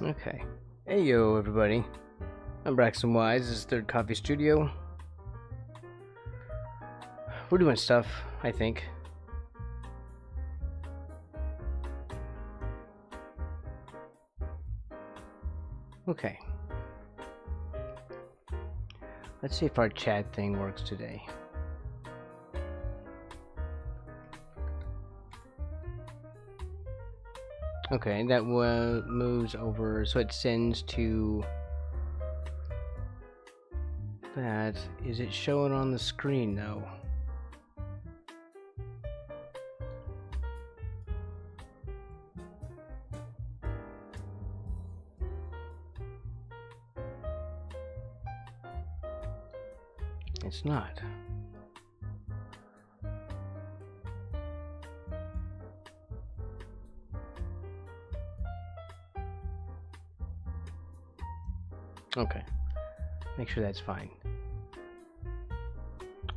Okay. Hey yo, everybody. I'm Braxton Wise. This is Third Coffee Studio. We're doing stuff, I think. Okay. Let's see if our chat thing works today. Okay, that moves over, so it sends to that. Is it showing on the screen though? It's not. Okay. Make sure that's fine.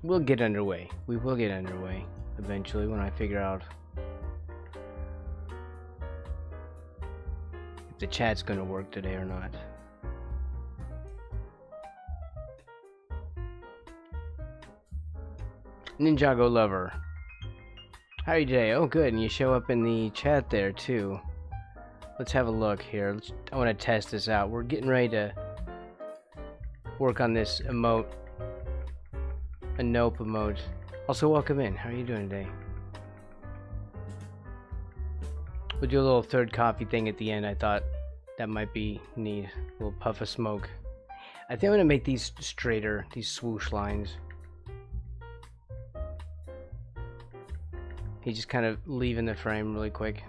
We'll get underway. We will get underway eventually when I figure out if the chat's going to work today or not. Ninjago Lover. How are you today? Oh, good. And you show up in the chat there, too. Let's have a look here. I want to test this out. We're getting ready to work on this emote. A nope emote. Also, welcome in. How are you doing today? We'll do a little third coffee thing at the end. I thought that might be neat. A little puff of smoke. I think I'm going to make these straighter, these swoosh lines. He's just kind of leaving the frame really quick.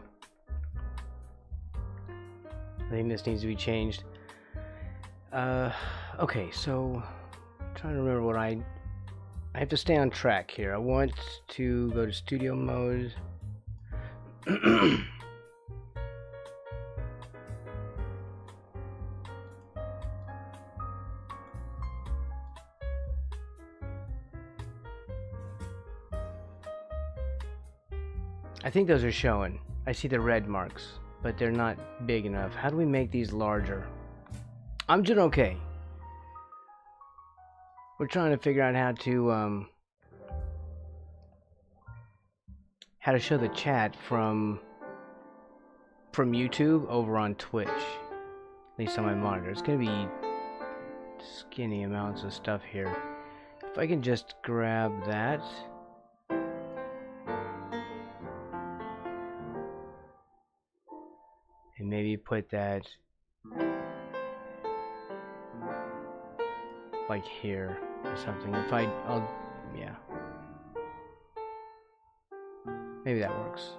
I think this needs to be changed. Okay, so I'm trying to remember what I have to stay on track here. I want to go to studio mode. I think those are showing. I see the red marks, but they're not big enough. How do we make these larger? I'm doing okay. We're trying to figure out how to show the chat from YouTube over on Twitch. At least on my monitor. It's gonna be skinny amounts of stuff here. If I can just grab that. And maybe put that like here or something. Yeah. Maybe that works.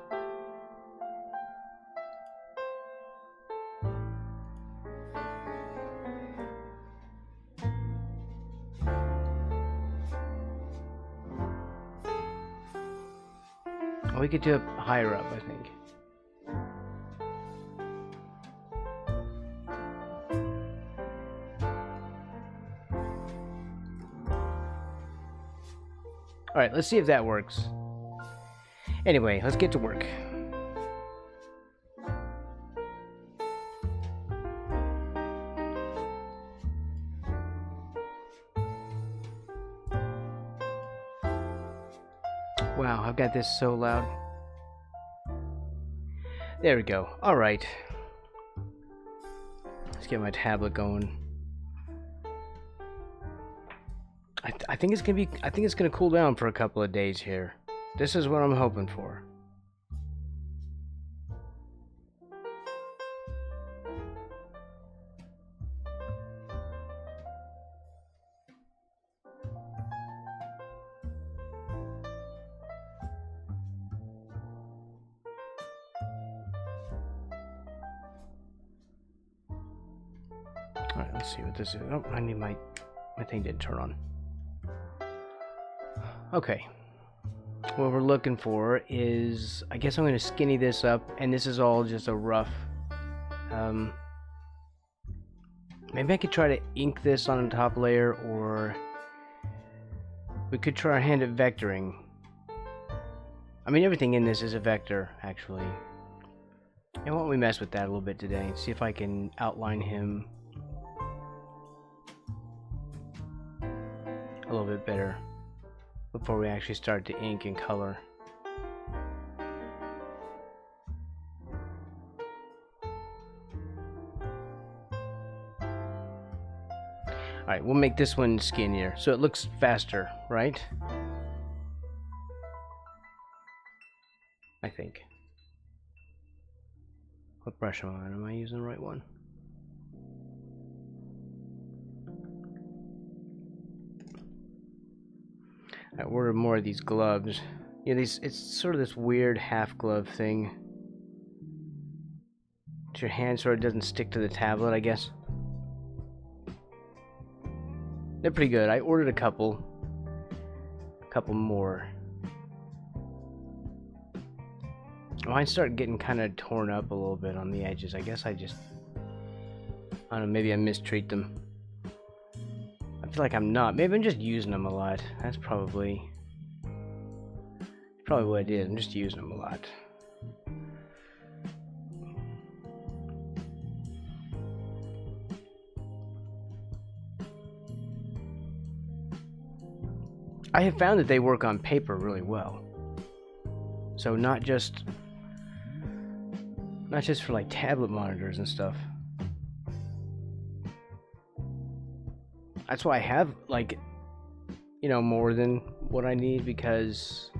Oh, we could do it higher up, I think. Alright, let's see if that works. Anyway, let's get to work. Wow, I've got this so loud. There we go. Alright. Let's get my tablet going. I think it's gonna cool down for a couple of days here. This is what I'm hoping for. Alright, let's see what this is. Oh, I need my thing didn't turn on. Okay. What we're looking for is, I guess I'm going to skinny this up, and this is all just a rough, maybe I could try to ink this on the top layer, or we could try our hand at vectoring. I mean, everything in this is a vector, actually. And why don't we mess with that a little bit today and see if I can outline him a little bit better before we actually start to ink and color. Alright, we'll make this one skinnier so it looks faster, right? I think. What brush am I on? Am I using the right one? I ordered more of these gloves. Yeah, it's sort of this weird half glove thing. Your hand sort of doesn't stick to the tablet, I guess. They're pretty good. I ordered a couple more. Mine start getting kind of torn up a little bit on the edges. I guess I don't know, maybe I mistreat them. I feel like I'm not. Maybe I'm just using them a lot. That's probably what it is. I'm just using them a lot. I have found that they work on paper really well. So not just for like tablet monitors and stuff. That's why I have, like, you know, more than what I need, because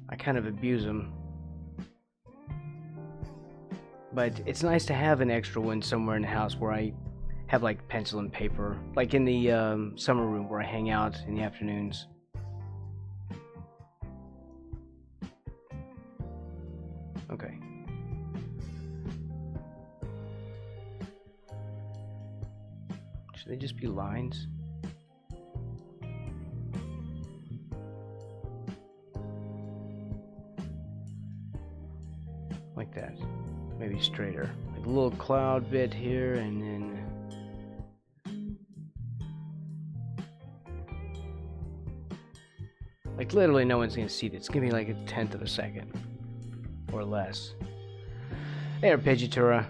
I kind of abuse them. But it's nice to have an extra one somewhere in the house where I have like pencil and paper, like in the summer room where I hang out in the afternoons. Okay. Should they just be lines? Like that. Maybe straighter. Like a little cloud bit here, and then like literally no one's gonna see this. It's gonna be like a 1/10 of a second or less. Hey, arpeggiatura.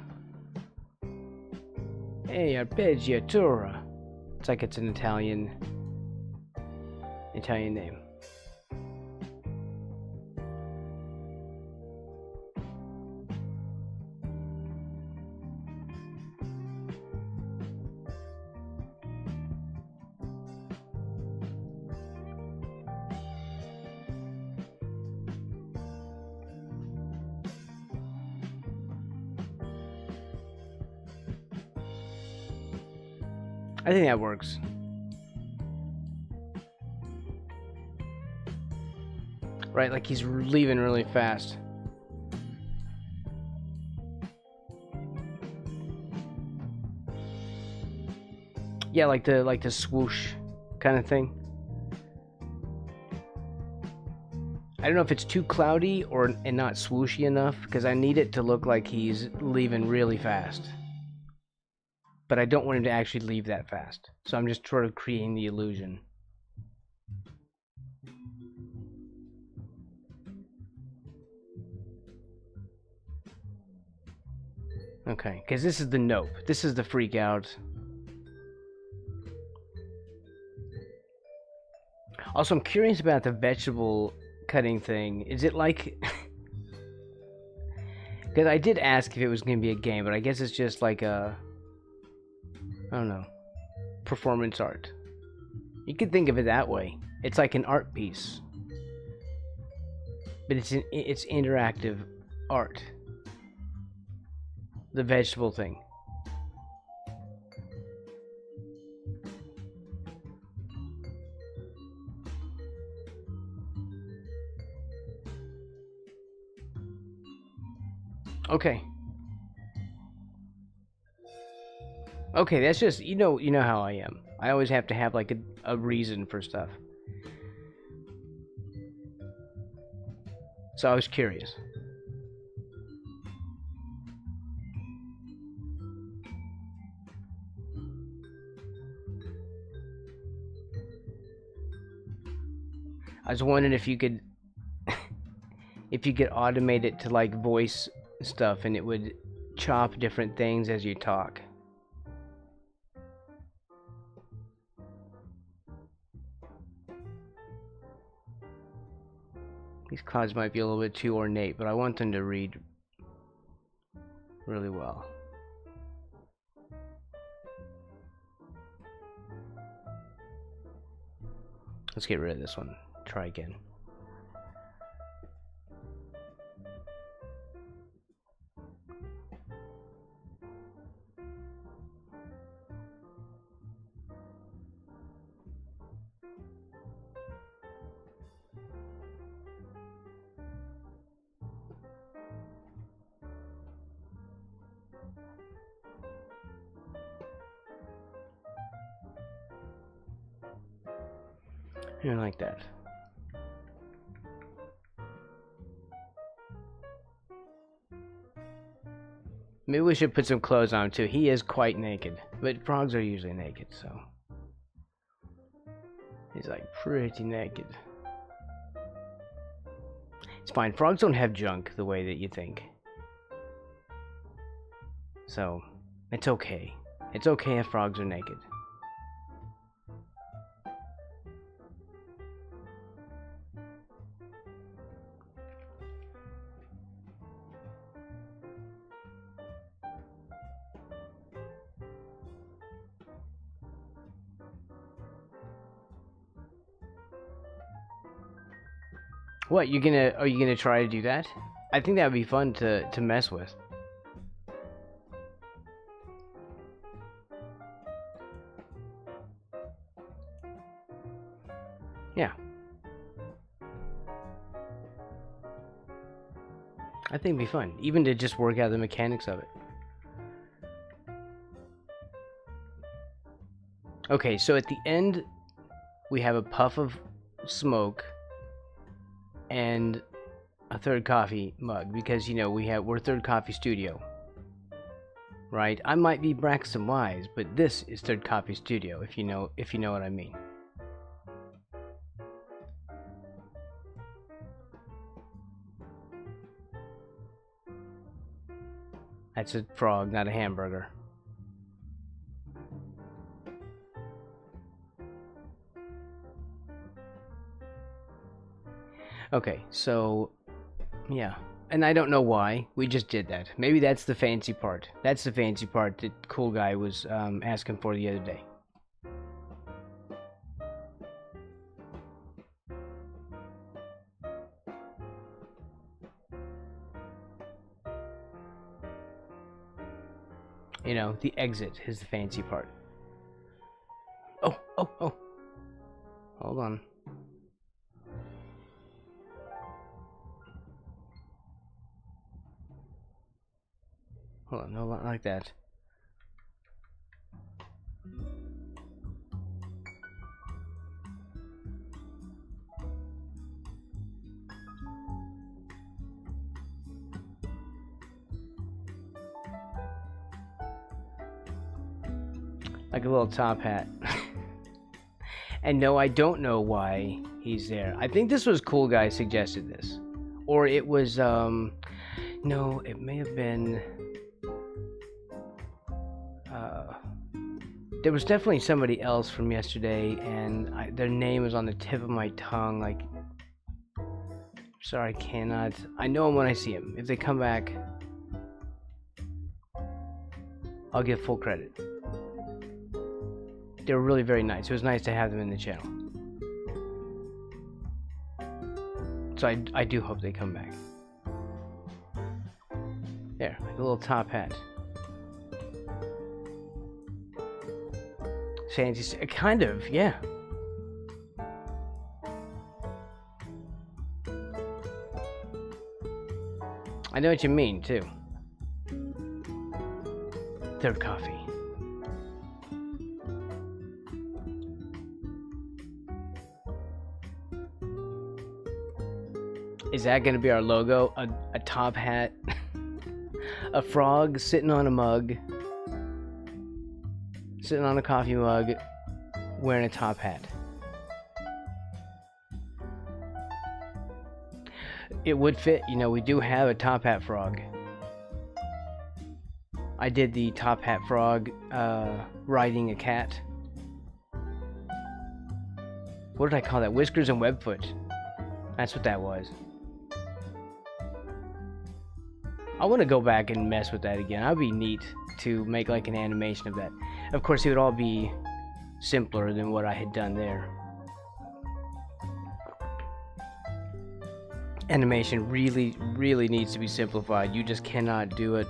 Hey, arpeggiatura. It's like it's an Italian name. I think that works. Right, like he's leaving really fast. Yeah, like the swoosh kind of thing. I don't know if it's too cloudy and not swooshy enough, because I need it to look like he's leaving really fast. But I don't want him to actually leave that fast. So I'm just sort of creating the illusion. Okay, because this is the nope. This is the freak out. Also, I'm curious about the vegetable cutting thing. Is it like... Because I did ask if it was going to be a game, but I guess it's just like a... I don't know. Performance art. You could think of it that way. It's like an art piece. But it's interactive art. The vegetable thing. Okay. Okay, that's just, you know how I am. I always have to have like a reason for stuff. So I was curious. I was wondering if you could if you could automate it to like voice stuff and it would chop different things as you talk. These clouds might be a little bit too ornate, but I want them to read really well. Let's get rid of this one. Try again. Here, like that. Maybe we should put some clothes on him too. He is quite naked, but frogs are usually naked, so he's like pretty naked. It's fine. Frogs don't have junk the way that you think, so it's okay. It's okay if frogs are naked. What, are you gonna try to do that? I think that would be fun to mess with. Yeah. I think it'd be fun, even to just work out the mechanics of it. Okay, so at the end, we have a puff of smoke and a third coffee mug, because you know we're third coffee studio, right? I might be Braxton Wise, but this is third coffee studio, if you know what I mean. That's a frog, not a hamburger. Okay, so yeah, and I don't know why we just did that. Maybe that's the fancy part. That's the fancy part that Cool Guy was asking for the other day. You know, the exit is the fancy part. Oh. Hold on. Hold on, no, not like that. Like a little top hat. And no, I don't know why he's there. I think this was Cool Guy suggested this. Or it was, no, it may have been... there was definitely somebody else from yesterday, and their name was on the tip of my tongue, like... Sorry, I cannot... I know him when I see him. If they come back, I'll give full credit. They were really very nice. It was nice to have them in the channel. So I do hope they come back. There, like a little top hat. Fancy, kind of, yeah. I know what you mean, too. Third coffee. Is that going to be our logo? A top hat? A frog sitting on a mug. Sitting on a coffee mug. Wearing a top hat. It would fit, you know, we do have a top hat frog. I did the top hat frog riding a cat. What did I call that? Whiskers and Webfoot. That's what that was. I want to go back and mess with that again. That'd be neat to make like an animation of that. Of course, it would all be simpler than what I had done there. Animation really, really needs to be simplified. You just cannot do it.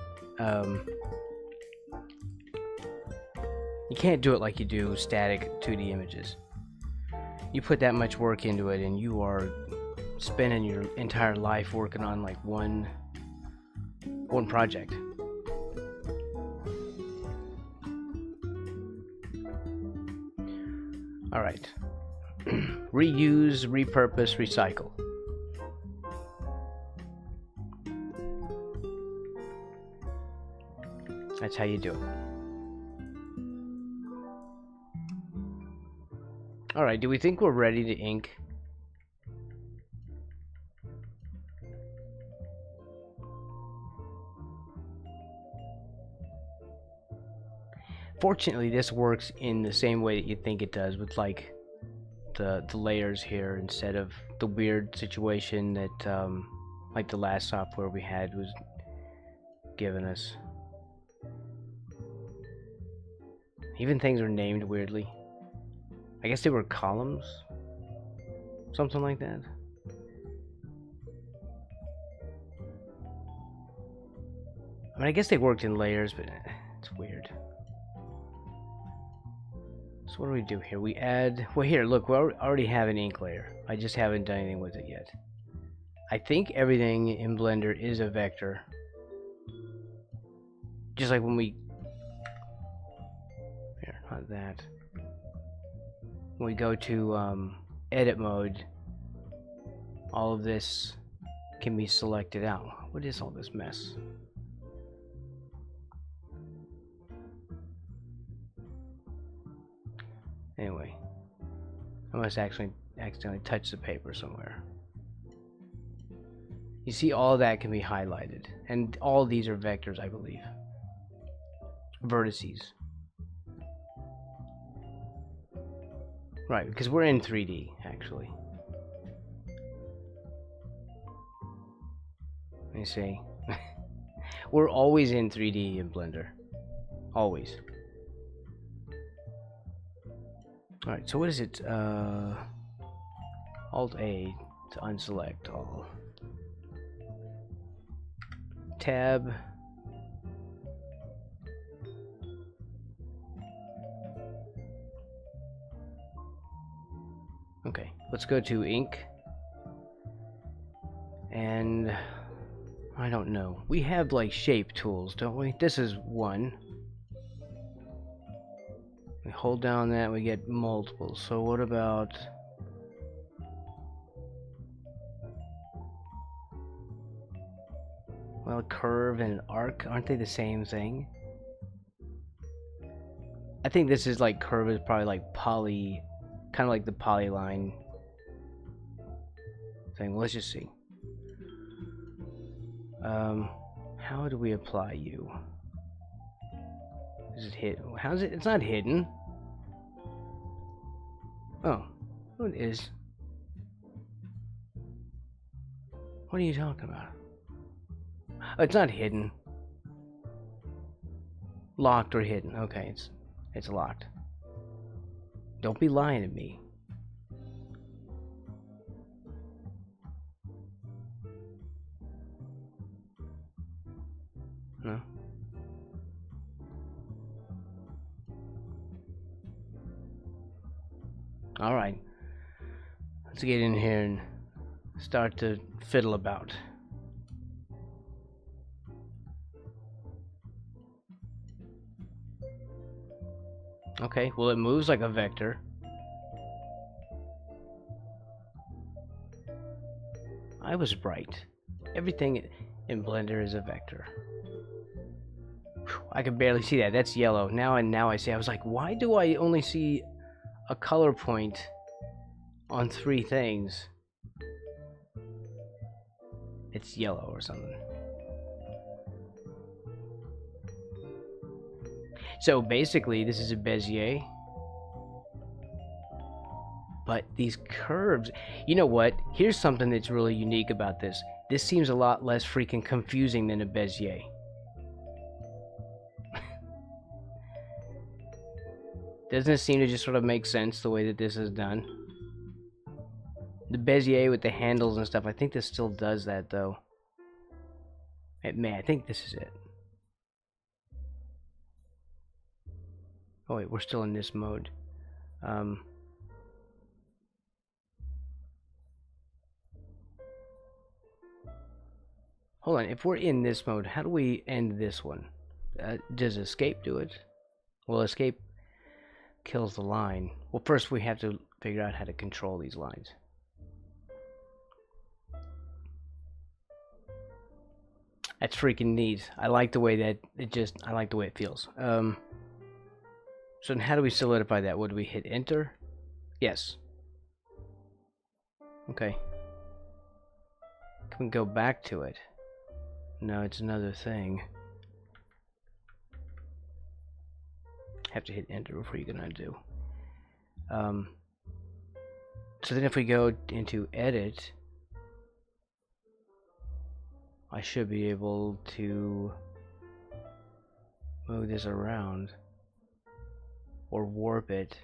You can't do it like you do static 2D images. You put that much work into it and you are spending your entire life working on like one project. Alright. Reuse, repurpose, recycle. That's how you do it. Alright, do we think we're ready to ink? Fortunately, this works in the same way that you think it does, with like the layers here instead of the weird situation that like the last software we had was giving us. Even things are named weirdly. I guess they were columns, something like that. I mean, I guess they worked in layers, but it's weird. So what do we do here? We add, well here, look, we already have an ink layer. I just haven't done anything with it yet. I think everything in Blender is a vector. Just like when we, here, not that. When we go to edit mode, all of this can be selected out. What is all this mess? Anyway, I must actually accidentally touch the paper somewhere. You see, all that can be highlighted, and all these are vectors, I believe. Vertices. Right, because we're in 3D, actually. Let me see. We're always in 3D in Blender. Always. Alright, so what is it? Alt-A to unselect all. Tab. Okay, let's go to ink. And I don't know. We have like shape tools, don't we? This is one. We hold down that, we get multiple. So what about... well, a curve and an arc, aren't they the same thing? I think this is like curve is probably like poly, kind of like the polyline thing. Let's just see. How do we apply you? Is it hidden? How's it? It's not hidden. Oh, it is. What are you talking about? Oh, it's not hidden. Locked or hidden. Okay, it's locked. Don't be lying to me. No. All right. Let's get in here and start to fiddle about. Okay, well it moves like a vector. I was right. Everything in Blender is a vector. Whew, I could barely see that. That's yellow. Now I see. I was like, why do I only see a color point on 3 things? It's yellow or something. So basically, this is a Bezier. But these curves, you know what? Here's something that's really unique about this. This seems a lot less freaking confusing than a Bezier. Doesn't it seem to just sort of make sense the way that this is done? The Bezier with the handles and stuff, I think this still does that though. It may, I think this is it. Oh wait, we're still in this mode. Hold on, if we're in this mode, how do we end this one? Does escape do it? Well, escape kills the line. Well, first we have to figure out how to control these lines. That's freaking neat. I like the way that I like the way it feels. So how do we solidify that? Would we hit enter? Yes. Okay. Can we go back to it? No, it's another thing. Have to hit enter before you can undo. So then if we go into edit, I should be able to move this around or warp it.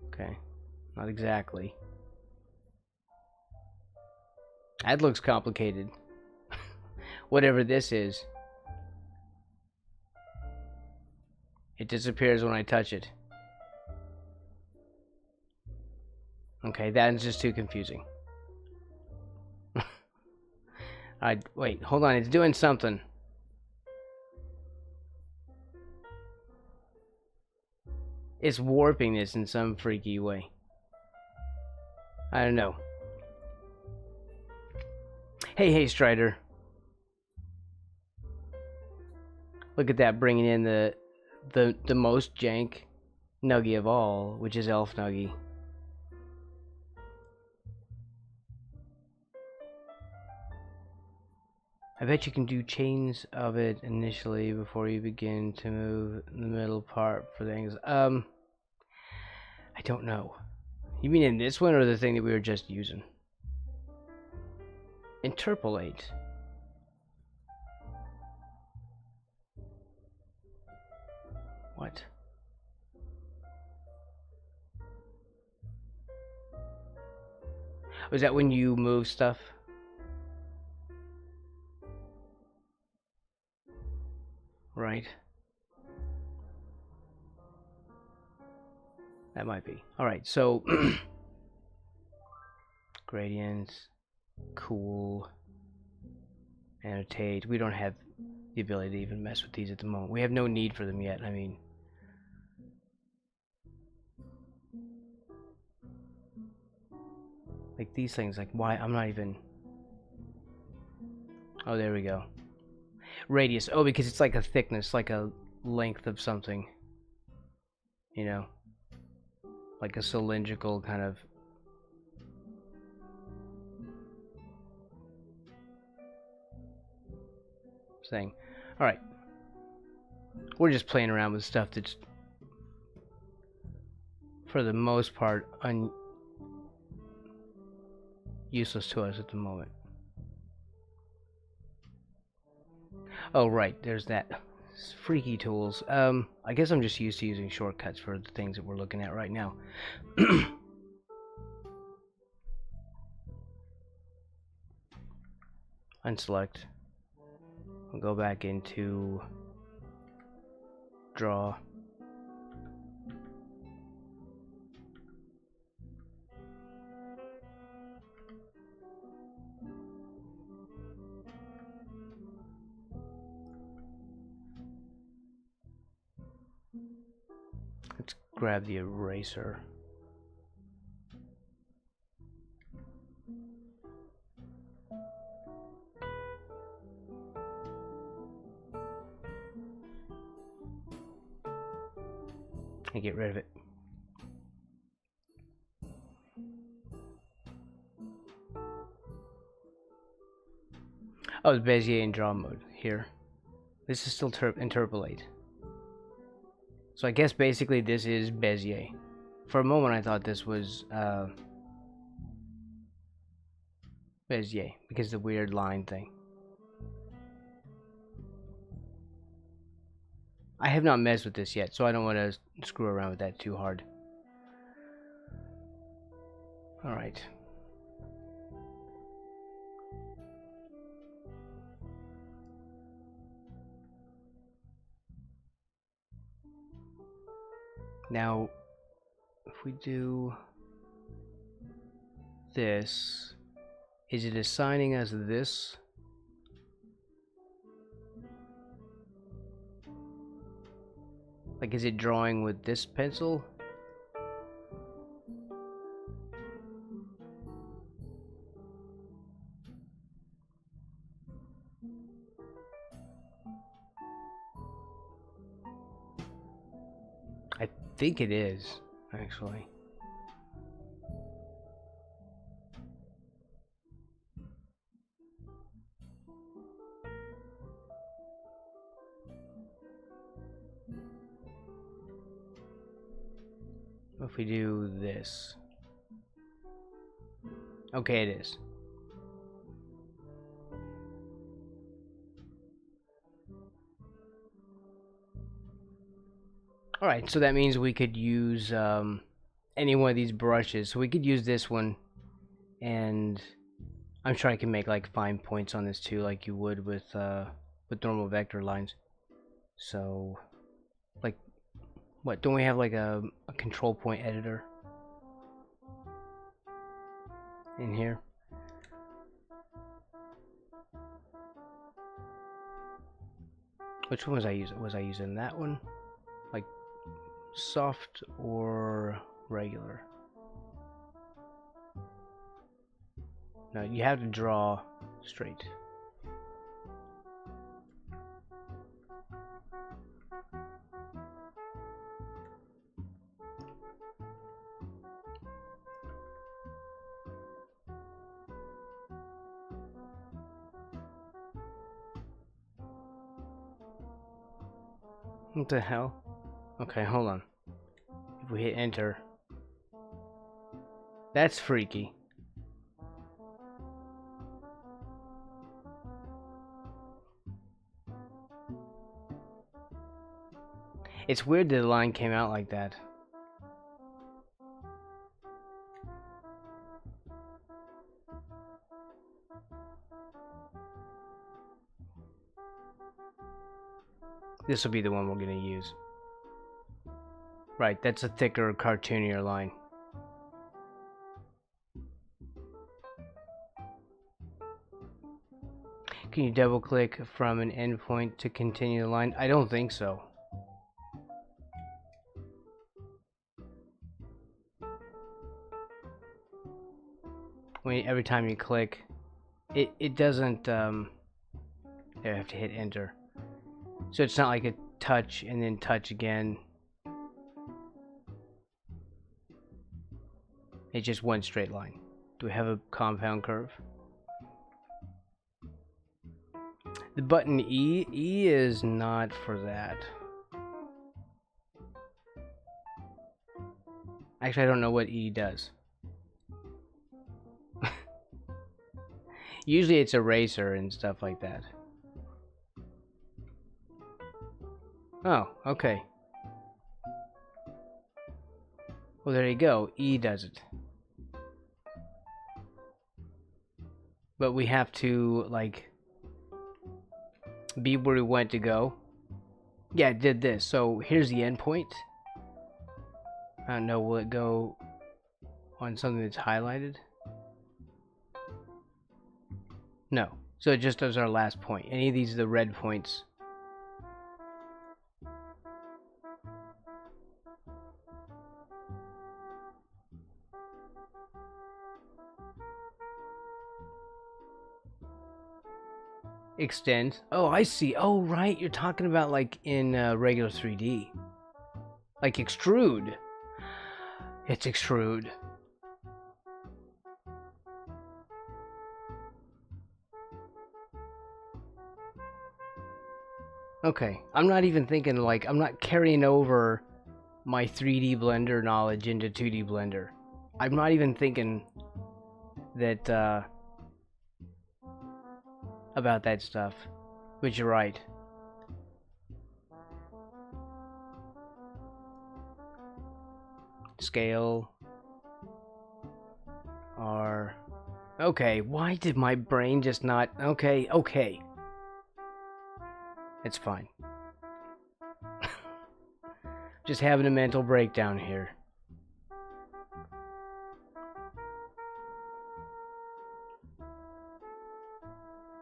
Okay, not exactly. That looks complicated. Whatever this is. It disappears when I touch it. Okay, that's just too confusing. Wait, hold on, it's doing something. It's warping this in some freaky way. I don't know. Hey, Strider. Look at that, bringing in the most jank nuggie of all, which is Elf Nuggie. I bet you can do chains of it initially before you begin to move the middle part for things. I don't know. You mean in this one or the thing that we were just using? Interpolate. What? Was that when you move stuff? Right. That might be. Alright, so gradients, cool, annotate. We don't have the ability to even mess with these at the moment. We have no need for them yet. I mean, like these things, like why I'm not even. Oh, there we go. Radius. Oh, because it's like a thickness, like a length of something. You know, like a cylindrical kind of thing. Alright. We're just playing around with stuff that's, for the most part, useless to us at the moment. Oh, right. There's that. Freaky tools. I guess I'm just used to using shortcuts for the things that we're looking at right now. Unselect. We'll go back into draw. Let's grab the eraser. And get rid of it. Oh, it's Bezier in draw mode here. This is still interpolate. So I guess basically this is Bezier. For a moment I thought this was Bezier because of the weird line thing. I have not messed with this yet, so I don't want to screw around with that too hard. Alright. Now, if we do this, is it assigning us this? Like, is it drawing with this pencil? I think it is, actually. If we do this. Okay, it is. Alright, so that means we could use any one of these brushes. So we could use this one, and I'm sure I can make like fine points on this too, like you would with normal vector lines. So, like, what, don't we have like a control point editor in here? Which one was I using? Was I using that one? Like soft or regular? No, you have to draw straight. What the hell? Okay, hold on. If we hit enter. That's freaky. It's weird that the line came out like that. This will be the one we're going to use. Right, that's a thicker, cartoonier line. Can you double click from an endpoint to continue the line? I don't think so. Every time you click, it doesn't, there, I have to hit enter. So it's not like a touch and then touch again. It's just one straight line. Do we have a compound curve? The button E is not for that. Actually, I don't know what E does. Usually it's eraser and stuff like that. Oh, okay. Well, there you go. E does it. But we have to, like, be where we want to go. Yeah, it did this. So here's the endpoint. I don't know, will it go on something that's highlighted? No. So it just does our last point. Any of these are the red points. Extend. Oh, I see. Oh, right. You're talking about like in regular 3D. Like extrude. It's extrude. Okay, I'm not even thinking, like, I'm not carrying over my 3D Blender knowledge into 2D Blender. I'm not even thinking that, about that stuff. But you're right. Scale. R. Okay, why did my brain just not... Okay, okay. It's fine. Just having a mental breakdown here.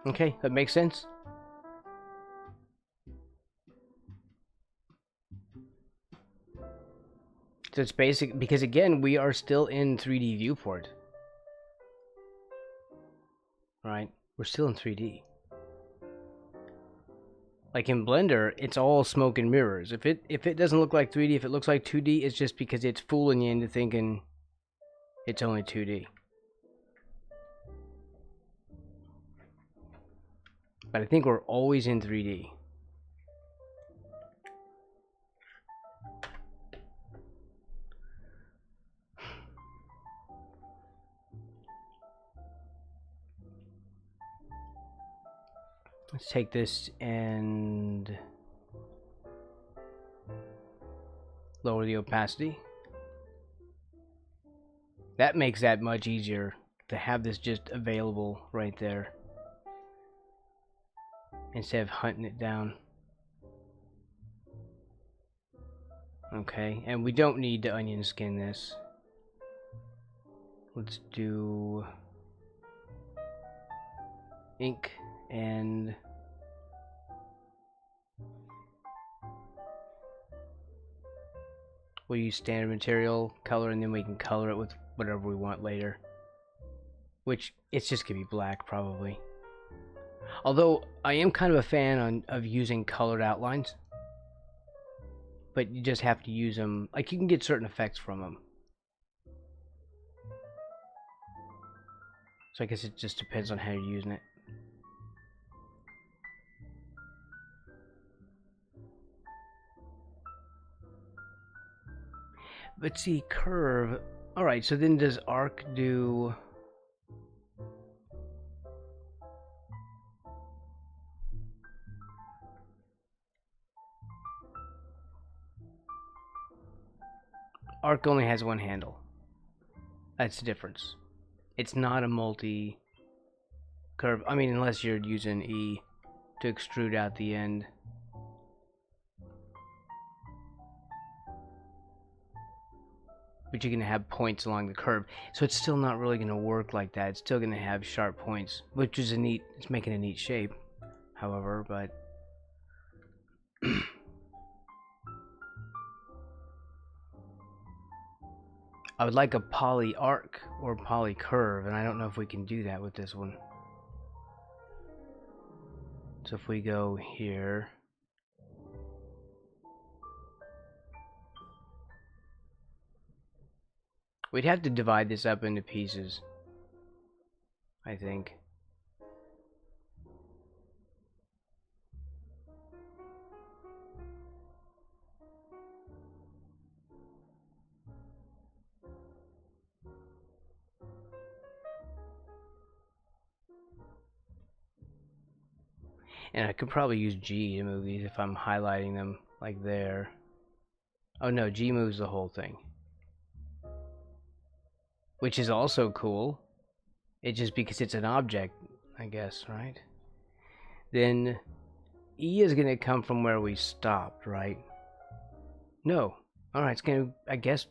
Okay, that makes sense. So it's basic, because again, we are still in 3D viewport. Right? We're still in 3D. Like in Blender, it's all smoke and mirrors. If it doesn't look like 3D, if it looks like 2D, it's just because it's fooling you into thinking it's only 2D. But I think we're always in 3D. Let's take this and lower the opacity. That makes that much easier to have this just available right there instead of hunting it down. Okay, and we don't need to onion skin this. Let's do ink and we'll use standard material color, and then we can color it with whatever we want later. Which, it's just gonna be black, probably. Although, I am kind of a fan of using colored outlines. But you just have to use them. Like, you can get certain effects from them. So I guess it just depends on how you're using it. But see, curve... Alright, so then does arc do... Arc only has one handle. That's the difference. It's not a multi-curve. I mean, unless you're using E to extrude out the end. But you're going to have points along the curve. So it's still not really going to work like that. It's still going to have sharp points, which is a neat... It's making a neat shape, however, but... I would like a poly arc or poly curve, and I don't know if we can do that with this one. So if we go here, we'd have to divide this up into pieces, I think. And I could probably use G to move these if I'm highlighting them like there. Oh no, G moves the whole thing. Which is also cool. It's just because it's an object, I guess, right? Then E is going to come from where we stopped, right? No. Alright, it's going to, I guess,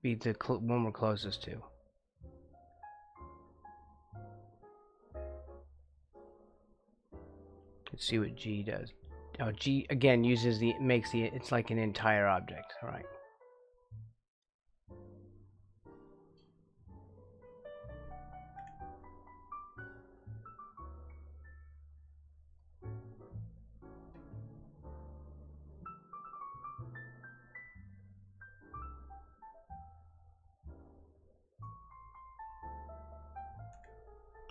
be the one we're closest to. Let's see what G does. Oh, G again uses makes the, it's like an entire object. All right.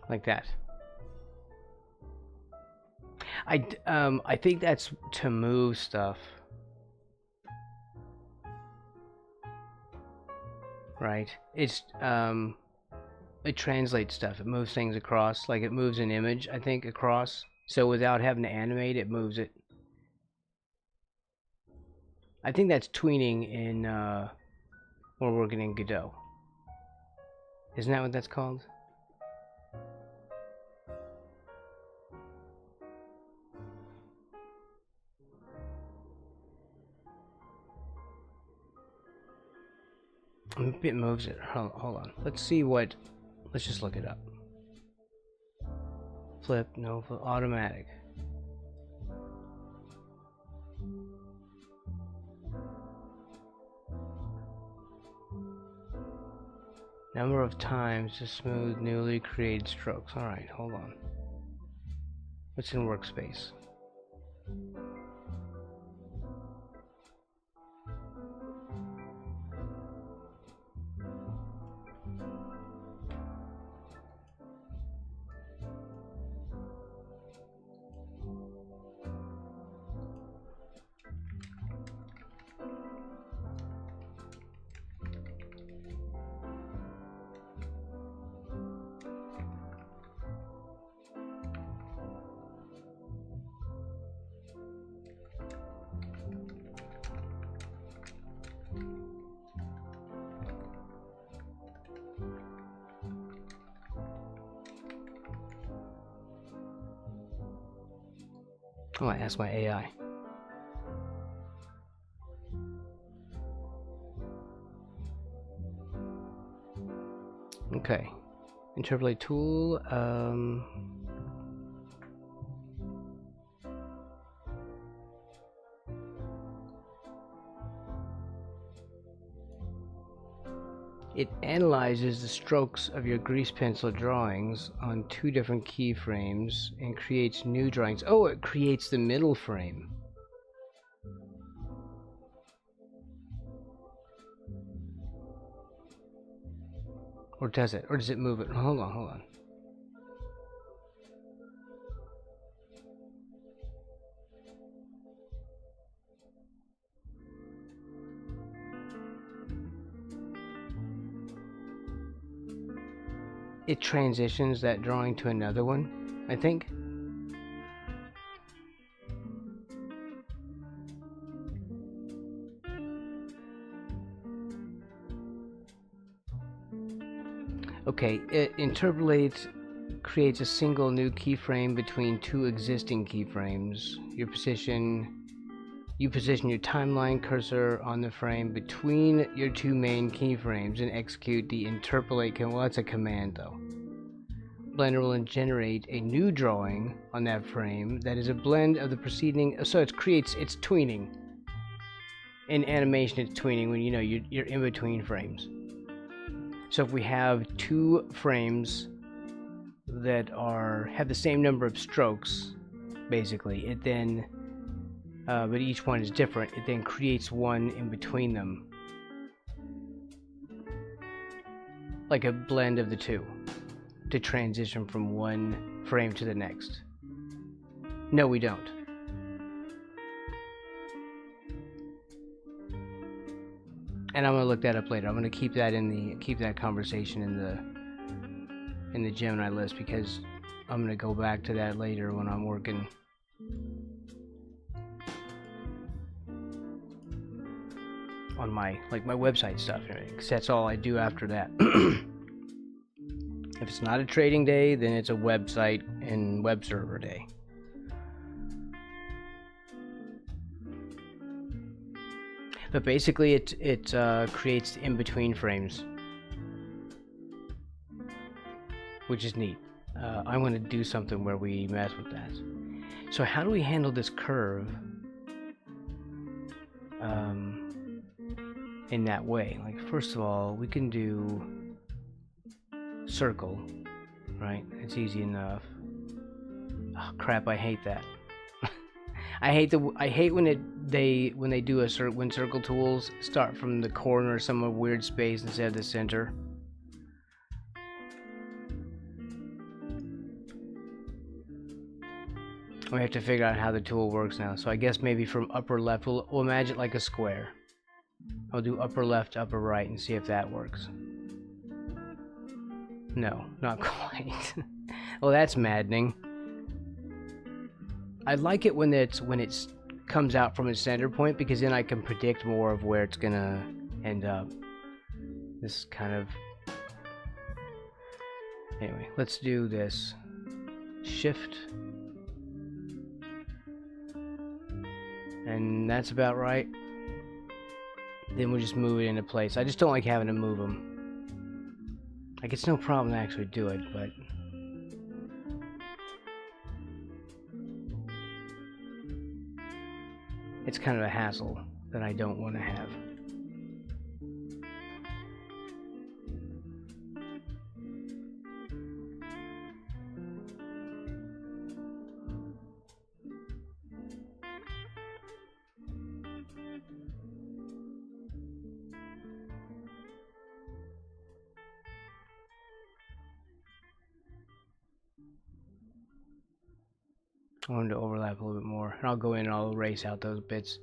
Like that. I think that's to move stuff. Right. It translates stuff. It moves things across, like it moves an image, I think, across. So without having to animate, it moves it. I think that's tweening in we're working in Godot. Isn't that what that's called? It moves it. Hold on. Let's see what. Let's just look it up. Flip, no, automatic. Number of times to smooth newly created strokes. Alright, hold on. What's in workspace? Oh, I asked my AI. Okay. Interpolate tool. It analyzes the strokes of your grease pencil drawings on 2 different keyframes and creates new drawings. Oh, it creates the middle frame. Or does it? Or does it move it? Hold on, hold on. It transitions that drawing to another one, I think. Okay, it interpolates, creates a single new keyframe between 2 existing keyframes. You position your timeline cursor on the frame between your 2 main keyframes and execute the interpolate command. Well, that's a command though. Blender will generate a new drawing on that frame that is a blend of the preceding. So it's tweening. In animation, it's tweening when you're in between frames. So if we have 2 frames that have the same number of strokes, basically, it then, but each one is different, it then creates one in between them. Like a blend of the 2 to transition from one frame to the next. No, we don't. And I'm gonna look that up later. I'm gonna keep that conversation in the Gemini list because I'm gonna go back to that later when I'm working on my website stuff, because that's all I do after that. If it's not a trading day, then it's a website and web server day. But basically, it creates in-between frames, which is neat. I'm going to do something where we mess with that. So how do we handle this curve in that way? Like, first of all, we can do circle, right? It's easy enough. Oh, crap, I hate that. I hate when they do when circle tools start from the corner or some weird space instead of the center. We have to figure out how the tool works now. So I guess maybe from upper left, we'll imagine like a square. I'll do upper left, upper right, and see if that works. No, not quite. Well, that's maddening. I like it when it's comes out from its center point, because then I can predict more of where it's gonna end up. This kind of... Anyway, let's do this. Shift. And that's about right. Then we'll just move it into place. I just don't like having to move them. Like, it's no problem to actually do it, but... it's kind of a hassle that I don't want to have. I want to overlap a little bit more. And I'll go in and I'll erase out those bits.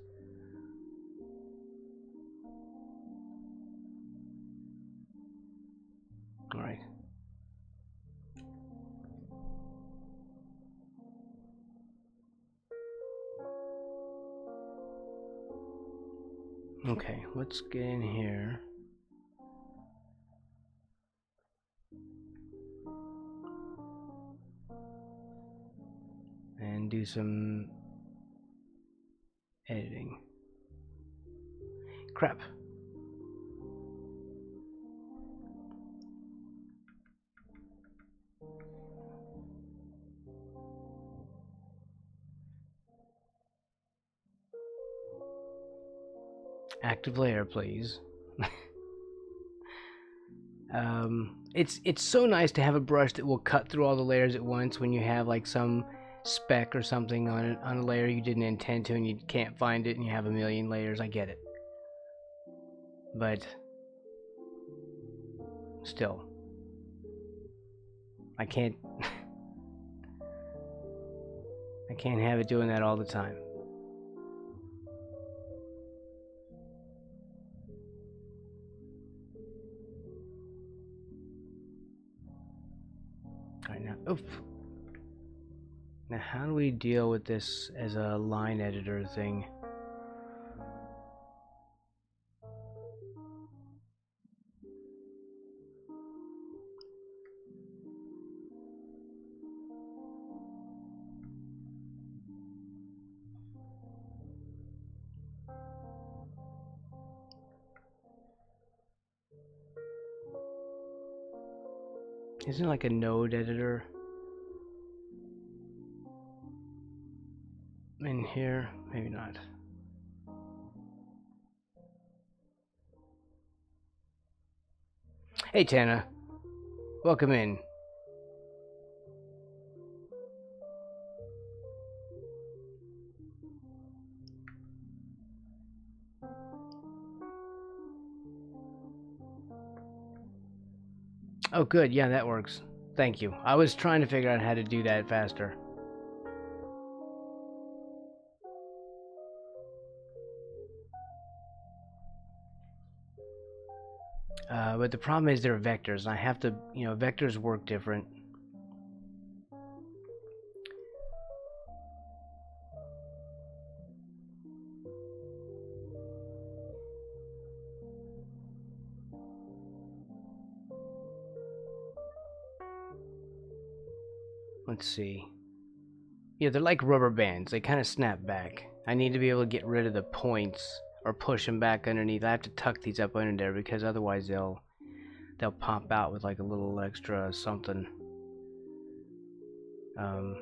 Alright. Okay, let's get in here. And do some editing. Crap. Active layer, please. It's so nice to have a brush that will cut through all the layers at once when you have like some speck or something on a layer you didn't intend to and you can't find it and you have a million layers. I get it, but still, I can't I can't have it doing that all the time. Alright, now, oof. Now how do we deal with this as a line editor thing? Isn't it like a node editor in here? Maybe not. Hey Tana, welcome in. Oh good, yeah, that works. Thank you. I was trying to figure out how to do that faster. But the problem is they're vectors, and I have to, vectors work different. Let's see. Yeah, they're like rubber bands. They kind of snap back. I need to be able to get rid of the points or push them back underneath. I have to tuck these up under there because otherwise they'll pop out with like a little extra something. And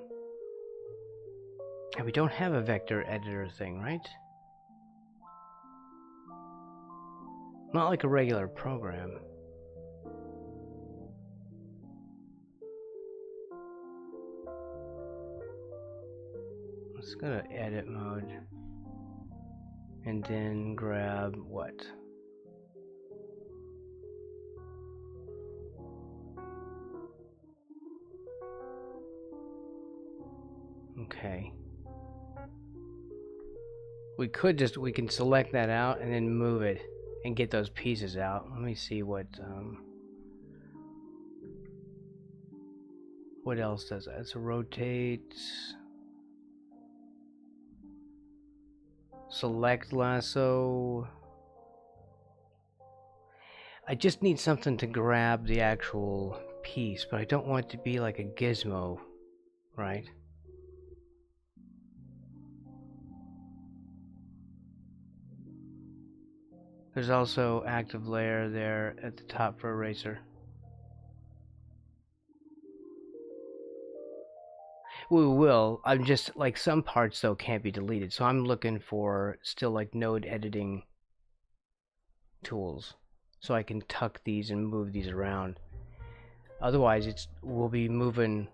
we don't have a vector editor thing, right? Not like a regular program. Let's go to edit mode and then grab what? Okay. We can select that out and then move it and get those pieces out. Let me see what else does that? It's a rotate, select lasso. I just need something to grab the actual piece, but I don't want it to be like a gizmo, right? There's also active layer there at the top for eraser. We will. I'm just like some parts though can't be deleted, so I'm looking for still like node editing tools, so I can tuck these and move these around. Otherwise, we'll be moving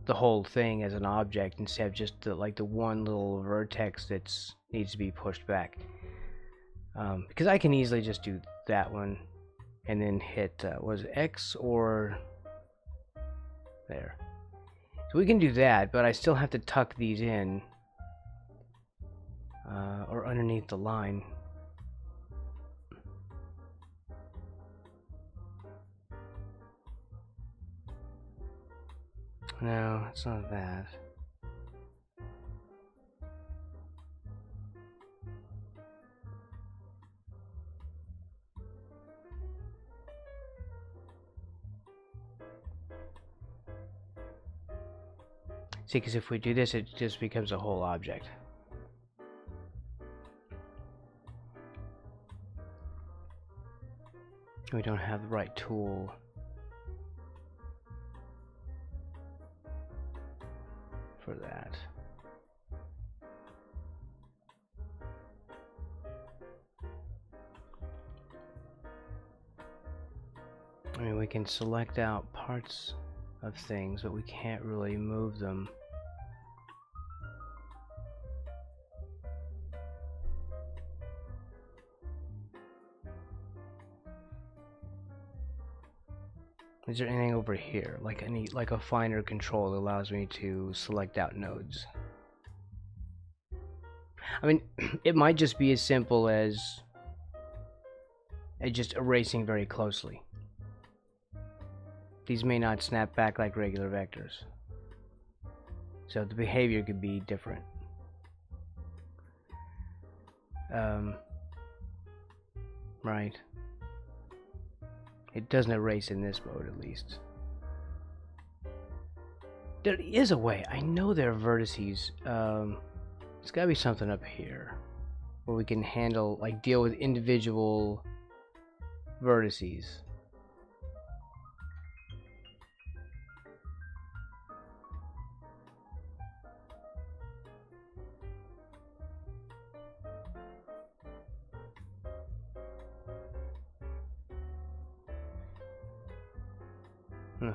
the whole thing as an object instead of just the one little vertex that needs to be pushed back. Because I can easily just do that one and then hit was it X or there. So we can do that, but I still have to tuck these in or underneath the line. No, it's not that. See, because if we do this, it just becomes a whole object. We don't have the right tool. For that. I mean, we can select out parts of things, but we can't really move them. Is there anything over here, like a finer control that allows me to select out nodes? I mean, it might just be as simple as just erasing very closely. These may not snap back like regular vectors, so the behavior could be different. Right. It doesn't erase in this mode, at least. There is a way. I know there are vertices. There's gotta be something up here where we can handle, like, deal with individual vertices. Huh.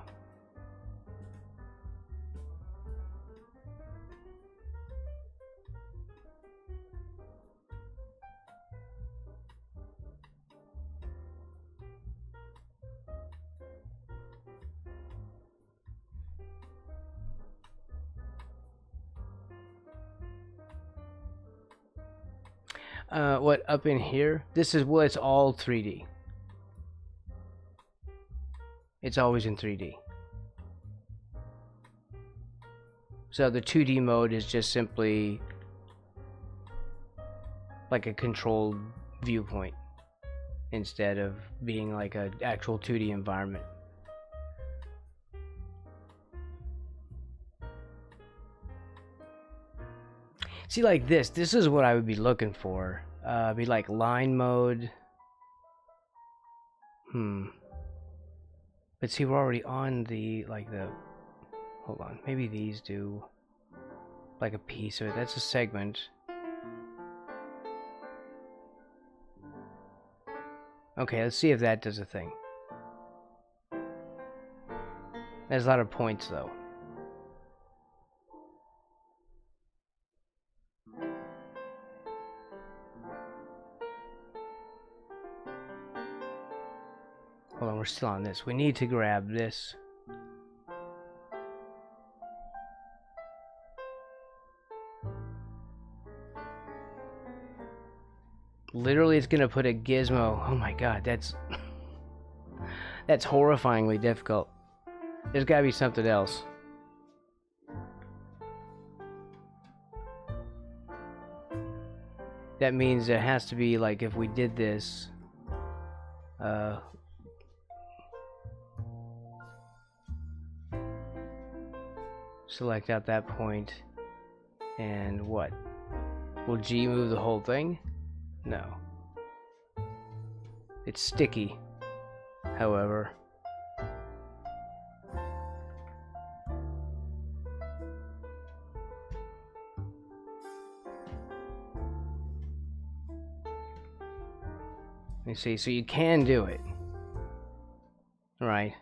What up in here? This is, well, it's all 3D. It's always in 3D. So the 2D mode is just simply like a controlled viewpoint instead of being like an actual 2D environment. See, like this is what I would be looking for. Be like line mode. But see, we're already on the, hold on, maybe these do like a piece of it. That's a segment. Okay, let's see if that does a thing. There's a lot of points though. Hold on, we're still on this. We need to grab this. literally it's gonna put a gizmo. Oh my god, that's that's horrifyingly difficult. There's gotta be something else. That means there has to be, like, if we did this, select out that point, and what? Will G move the whole thing? No. It's sticky, however. You see, so you can do it. Right.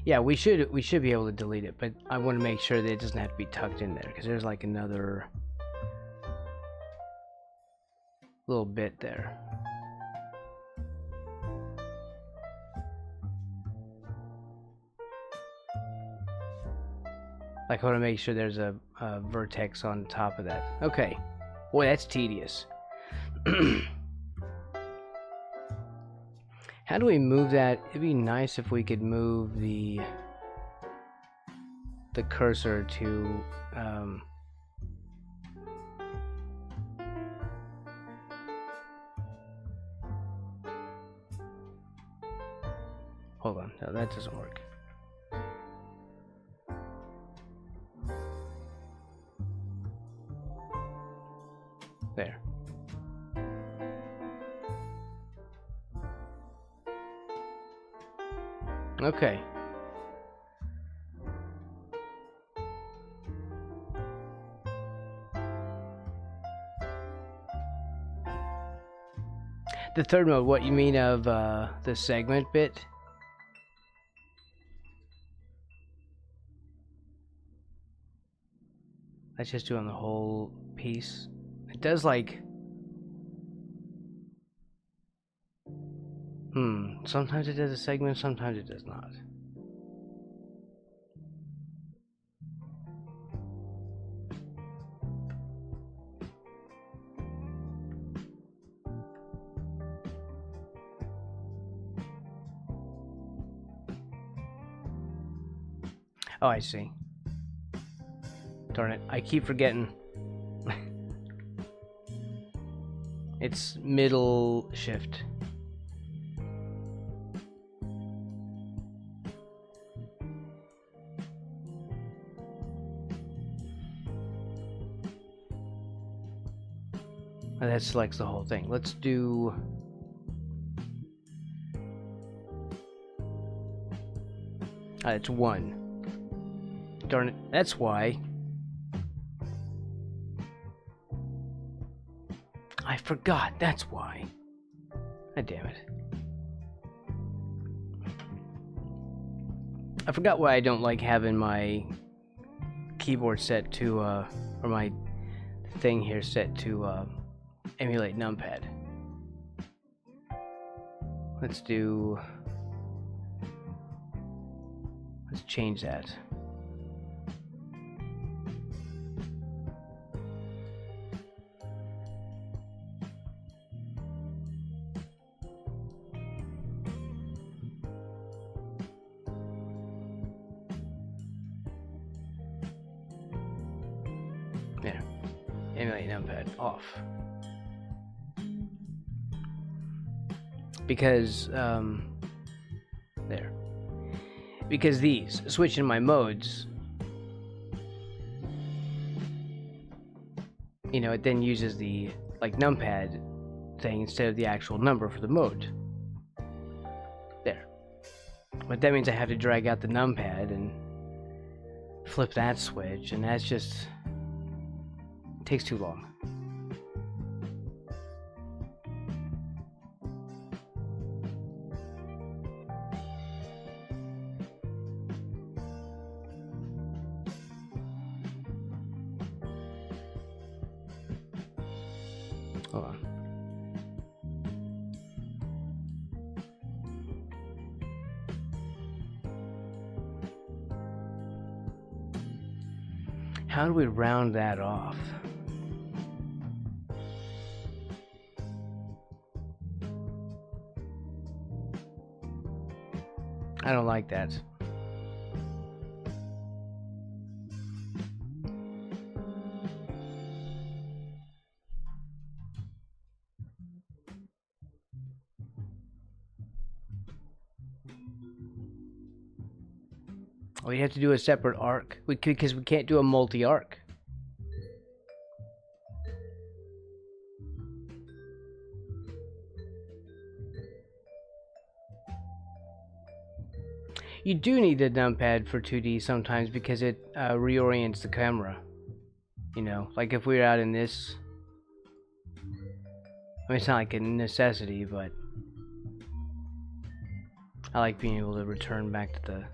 Yeah, we should be able to delete it, but I want to make sure that it doesn't have to be tucked in there, because there's like another little bit there. Like, I want to make sure there's a vertex on top of that. Okay. Boy, that's tedious. How do we move that? It'd be nice if we could move the cursor to hold on. No, that doesn't work. There. Okay. The third mode, what you mean of the segment bit? That's just doing the whole piece. It does like... Sometimes it does a segment, sometimes it does not. Oh, I see. Darn it, I keep forgetting. It's middle shift. And that selects the whole thing. Let's do... it's 1. Darn it, that's why. I forgot, that's why. God damn it. I forgot why I don't like having my keyboard set to, or my thing here set to, emulate numpad. Let's change that. There. Emulate numpad off. Because, there. Because these, switching my modes, you know, it then uses the, like, numpad thing instead of the actual number for the mode. There. But that means I have to drag out the numpad and flip that switch, and that's just... it takes too long. Hold on. How do we round that off? I don't like that. We have to do a separate arc because we can't do a multi-arc. You do need the numpad for 2D sometimes because it reorients the camera. You know, like if we were out in this. I mean, it's not like a necessity, but I like being able to return back to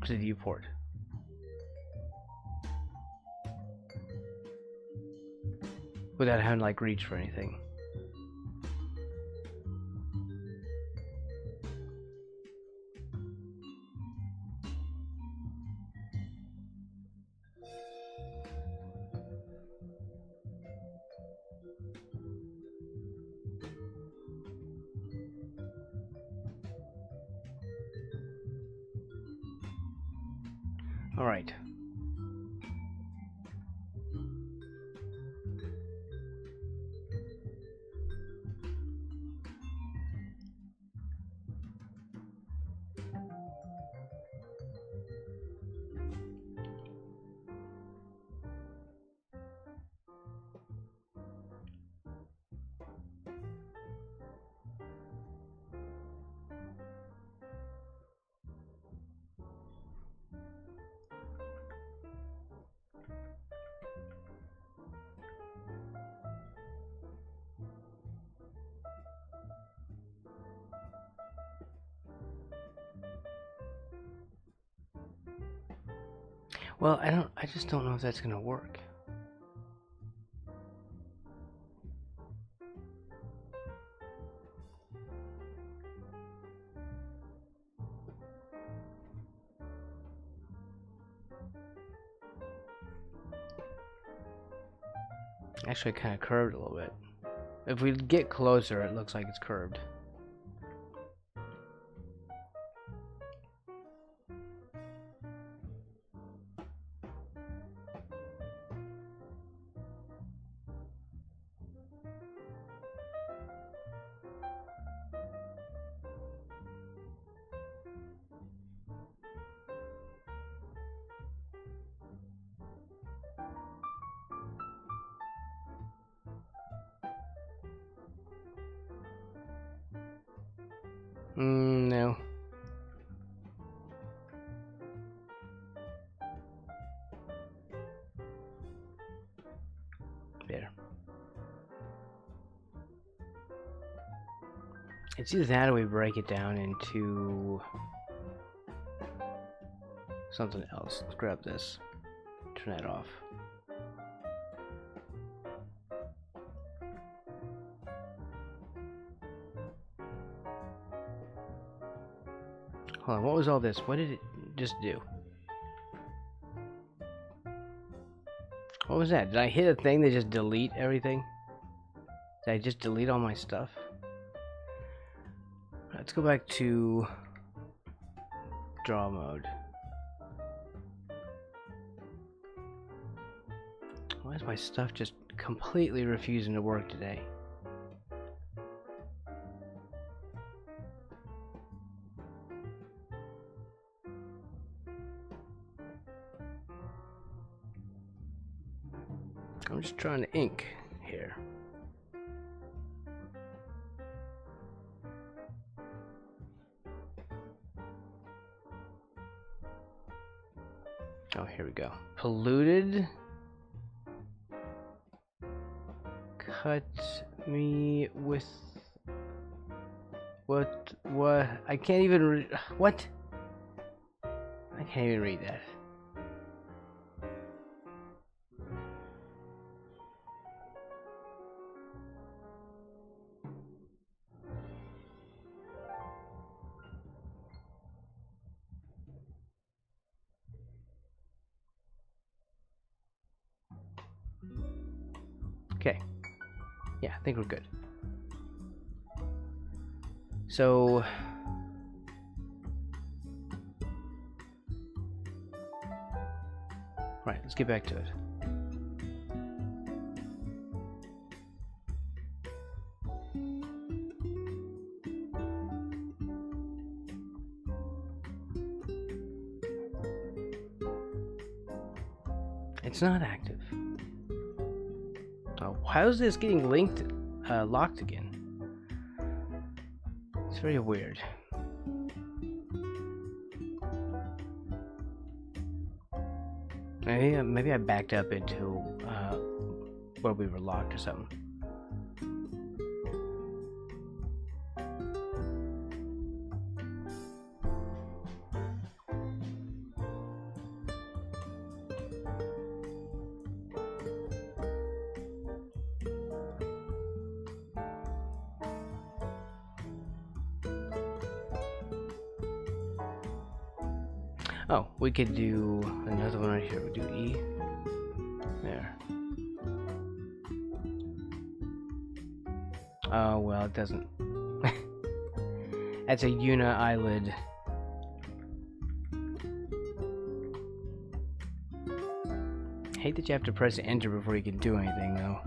the viewport. Without having to like reach for anything. Alright. Well, I just don't know if that's gonna work. Actually, kind of curved a little bit. If we get closer, it looks like it's curved. No. There. It's either that or we break it down into something else. Let's grab this. Turn that off. Hold on, what was all this? What did it just do? What was that? Did I hit a thing that just delete everything? Did I just delete all my stuff? Let's go back to draw mode. Why is my stuff just completely refusing to work today? I'm just trying to ink here. Oh, here we go. Polluted. Cut me with what? I can't even read. What? I can't even read that. Okay. Yeah, I think we're good. So right, let's get back to it. It's not active. Oh, how is this getting linked, locked again? It's very weird. Maybe I backed up into where we were locked or something. Oh, we could do another one right here. We'll do E. There. Oh, well, it doesn't. That's a uni eyelid. I hate that you have to press enter before you can do anything, though.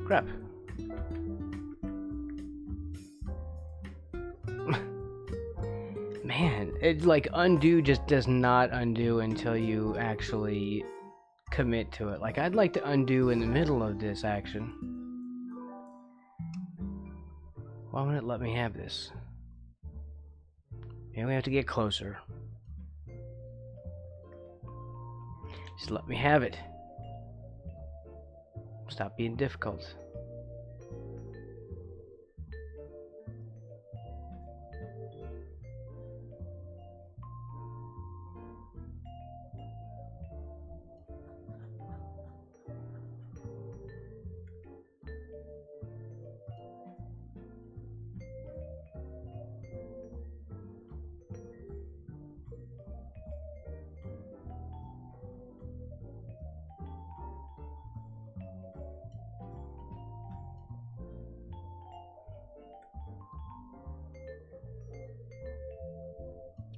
Crap. Man, it like undo just does not undo until you actually commit to it. Like I'd like to undo in the middle of this action. Why won't it let me have this? Maybe we have to get closer. Just let me have it. Stop being difficult.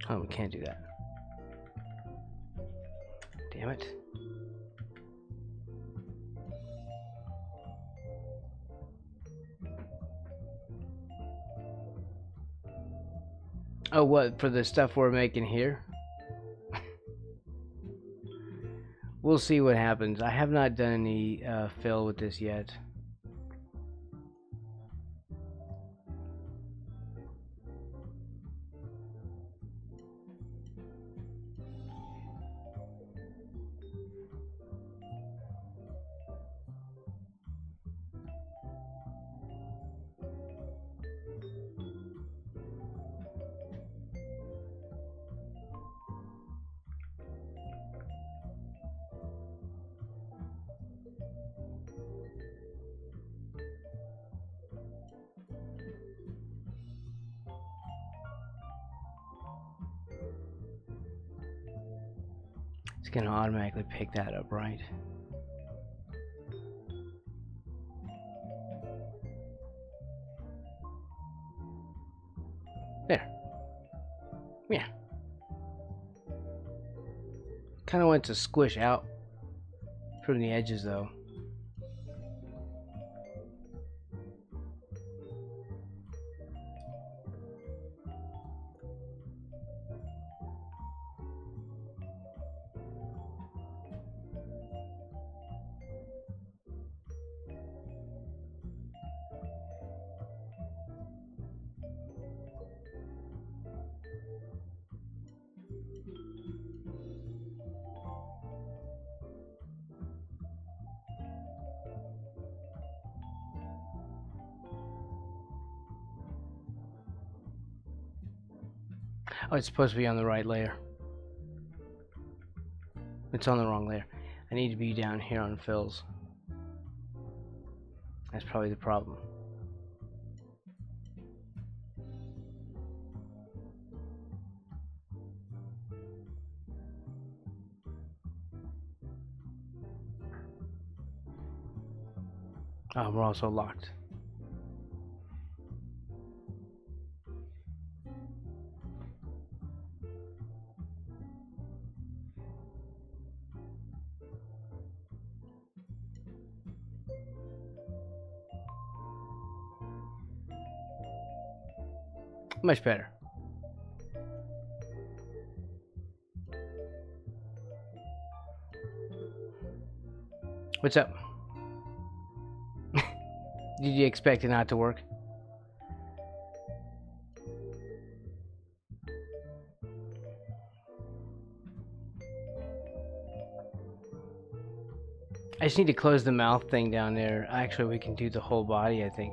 Oh, we can't do that. Damn it. Oh, what? For the stuff we're making here? We'll see what happens. I have not done any fill with this yet. It's gonna automatically pick that up, right? There. Yeah. Kind of wants to squish out from the edges, though. Oh, it's supposed to be on the right layer. It's on the wrong layer. I need to be down here on fills. That's probably the problem. Oh, we're also locked. Much better. What's up? Did you expect it not to work? I just need to close the mouth thing down there. Actually, we can do the whole body, I think.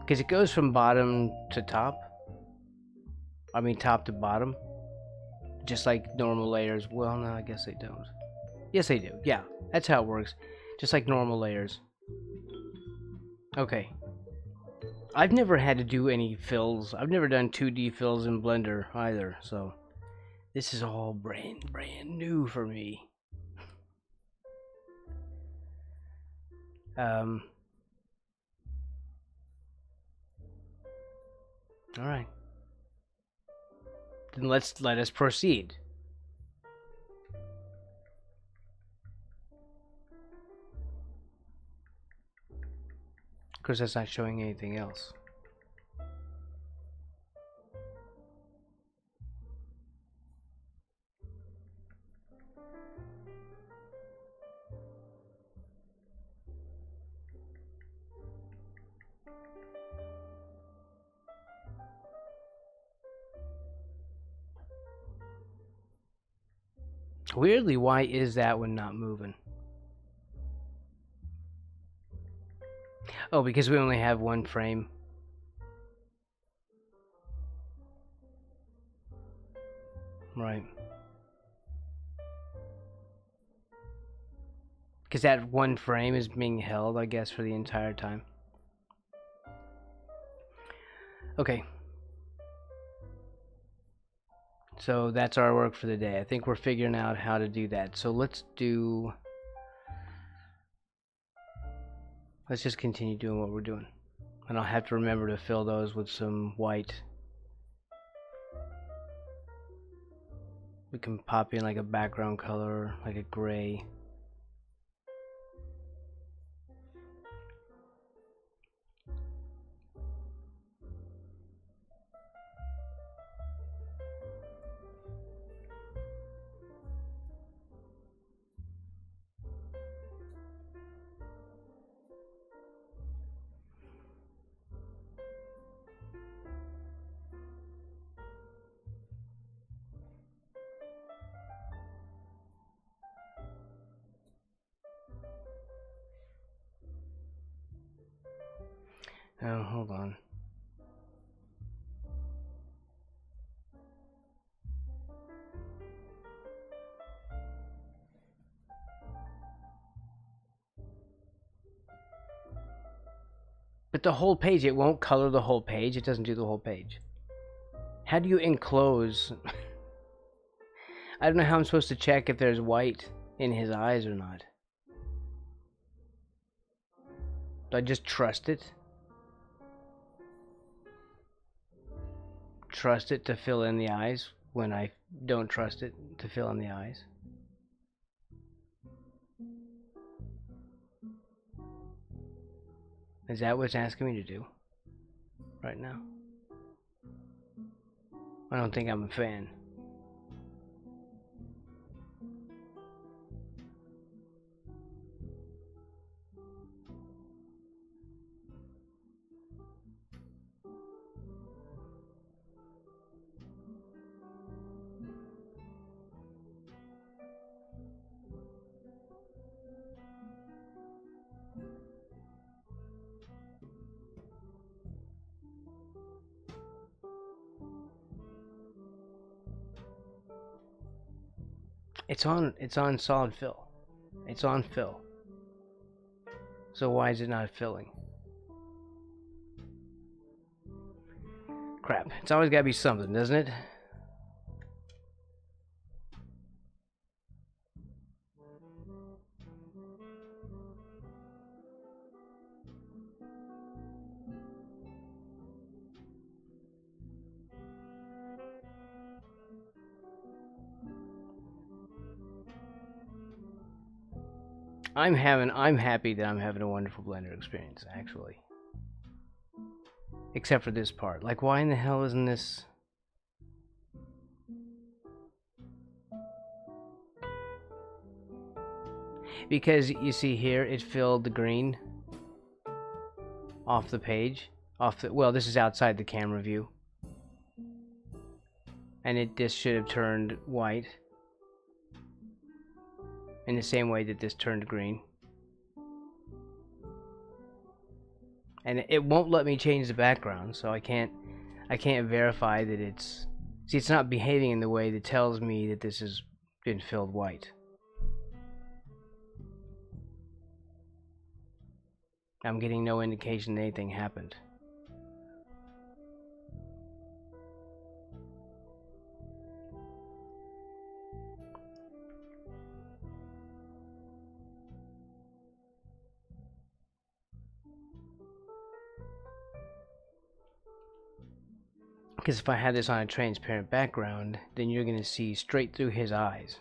Because it goes from bottom to top. I mean, top to bottom. Just like normal layers. Well, no, I guess they don't. Yes, they do. Yeah, that's how it works. Just like normal layers. Okay. I've never had to do any fills. I've never done 2D fills in Blender either, so this is all brand new for me. All right. Then let us proceed. Of course, that's not showing anything else. Weirdly, why is that one not moving? Oh, because we only have one frame. Right. Because that one frame is being held, I guess, for the entire time. Okay. So that's our work for the day. I think we're figuring out how to do that. So let's just continue doing what we're doing. And I'll have to remember to fill those with some white. We can pop in like a background color, like a gray. Oh, hold on. But the whole page, it won't color the whole page. It doesn't do the whole page. How do you enclose? I don't know how I'm supposed to check if there's white in his eyes or not. Do I just trust it? Trust it to fill in the eyes when I don't trust it to fill in the eyes? Is that what it's asking me to do right now? I don't think I'm a fan. It's on solid fill. It's on fill. So why is it not filling? Crap. It's always gotta be something, doesn't it? I'm happy that I'm having a wonderful Blender experience, actually. Except for this part. Like, why in the hell isn't this... Because, you see here, it filled the green off the page. Well, this is outside the camera view. And this should have turned white. In the same way that this turned green. And it won't let me change the background, so I can't verify that it's... See, it's not behaving in the way that tells me that this has been filled white. I'm getting no indication that anything happened. Because if I had this on a transparent background, then you're going to see straight through his eyes.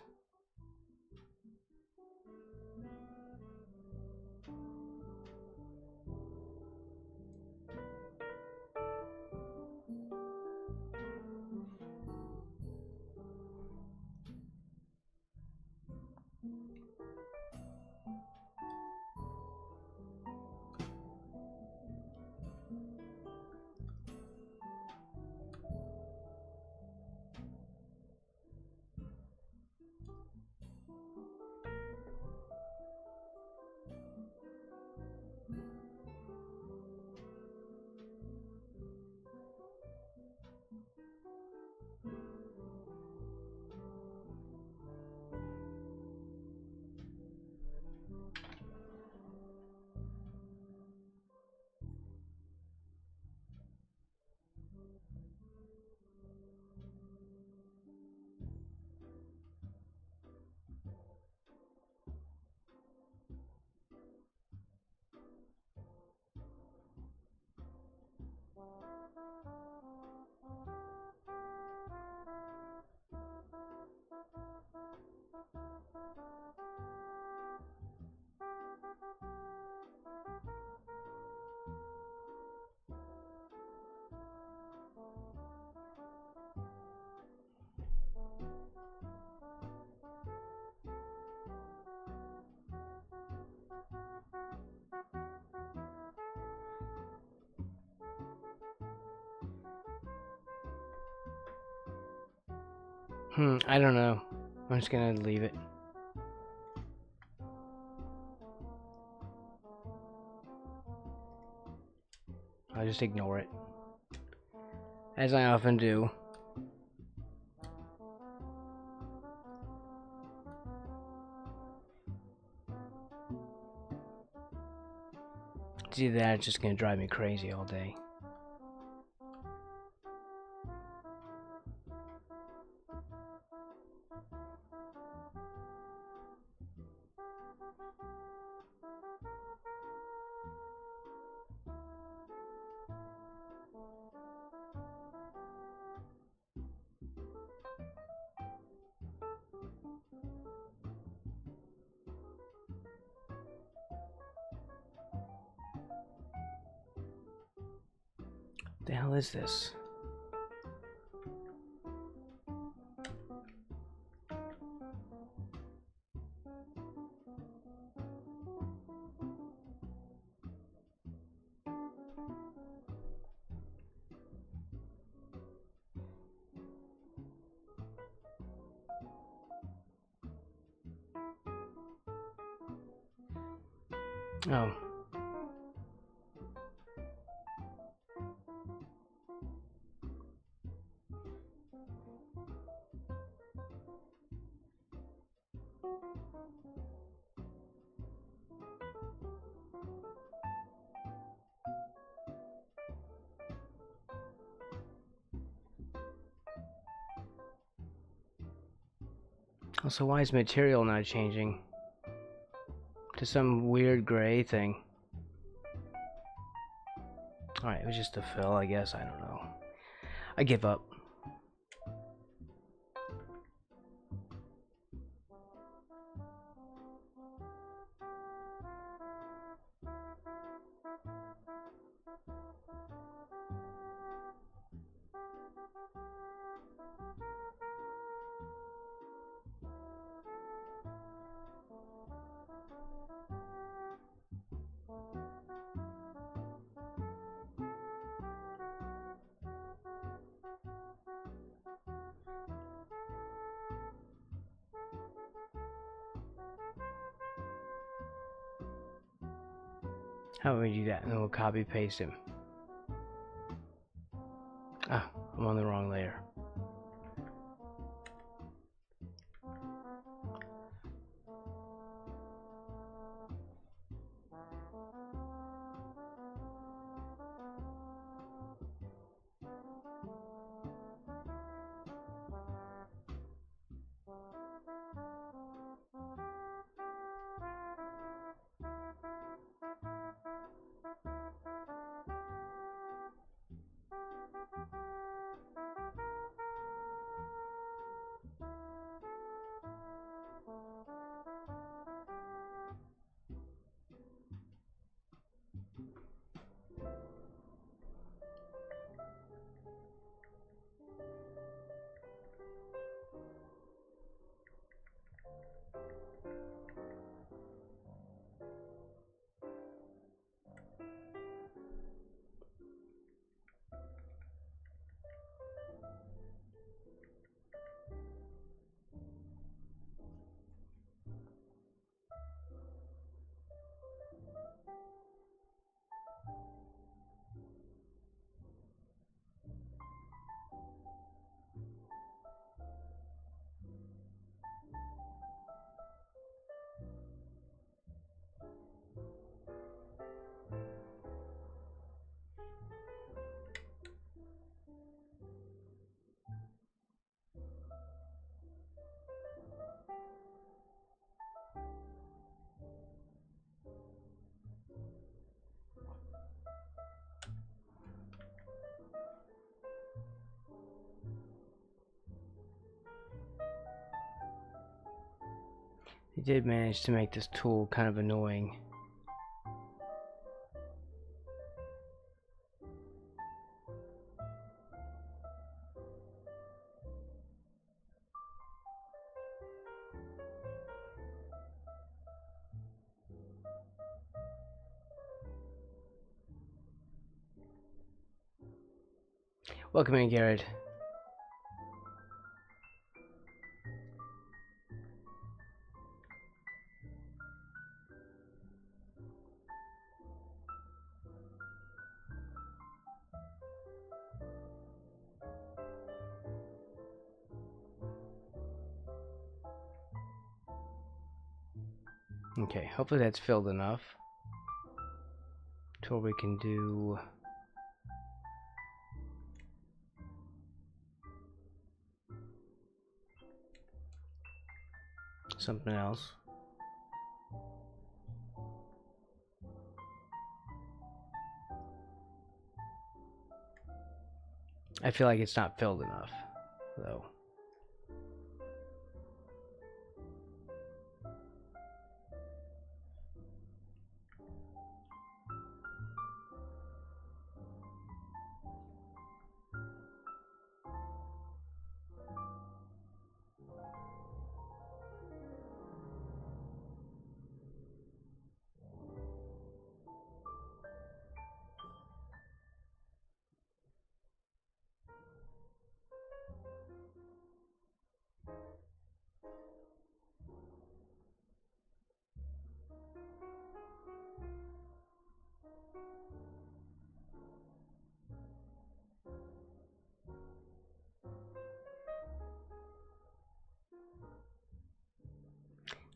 I don't know. I'm just gonna leave it. I'll just ignore it. As I often do. See, that's just gonna drive me crazy all day. What the hell is this? Oh. Also, why is material not changing to some weird gray thing? Alright, it was just a fill, I guess. I don't know. I give up. How would we do that? And then we'll copy paste him. Ah, I'm on the wrong layer. They did manage to make this tool kind of annoying. Welcome in, Garrett. Okay, hopefully that's filled enough to where we can do something else. I feel like it's not filled enough, though.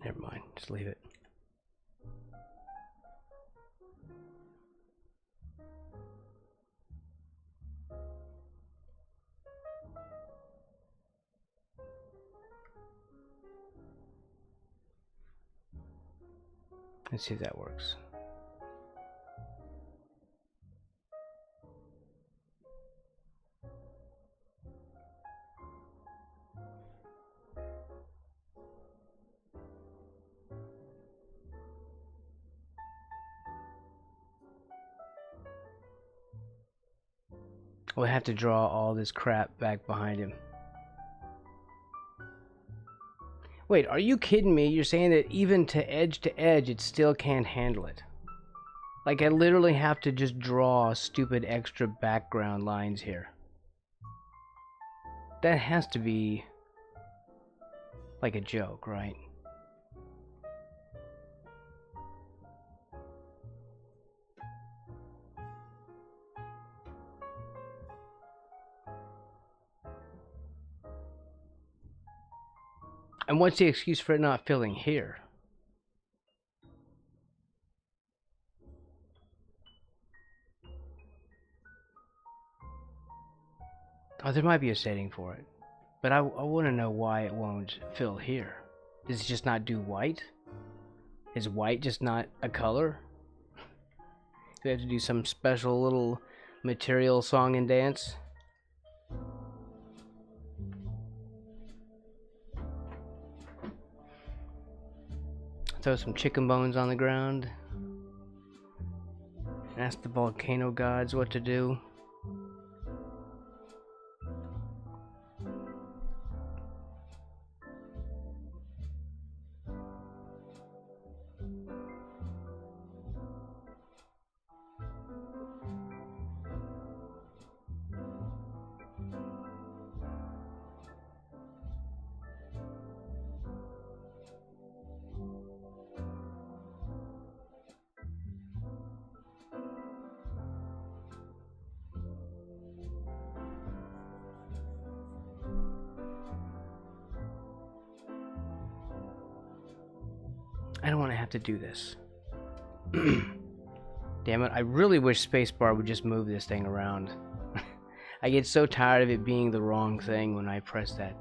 Never mind, just leave it. Let's see if that works. We'll have to draw all this crap back behind him. Wait, are you kidding me? You're saying that even to edge, it still can't handle it? Like, I literally have to just draw stupid extra background lines here. That has to be like a joke, right? And what's the excuse for it not filling here? Oh, there might be a setting for it. But I want to know why it won't fill here. Does it just not do white? Is white just not a color? Do we have to do some special little material song and dance? Throw some chicken bones on the ground. Ask the volcano gods what to do. I don't want to have to do this. Damn it, I really wish spacebar would just move this thing around. I get so tired of it being the wrong thing when I press that.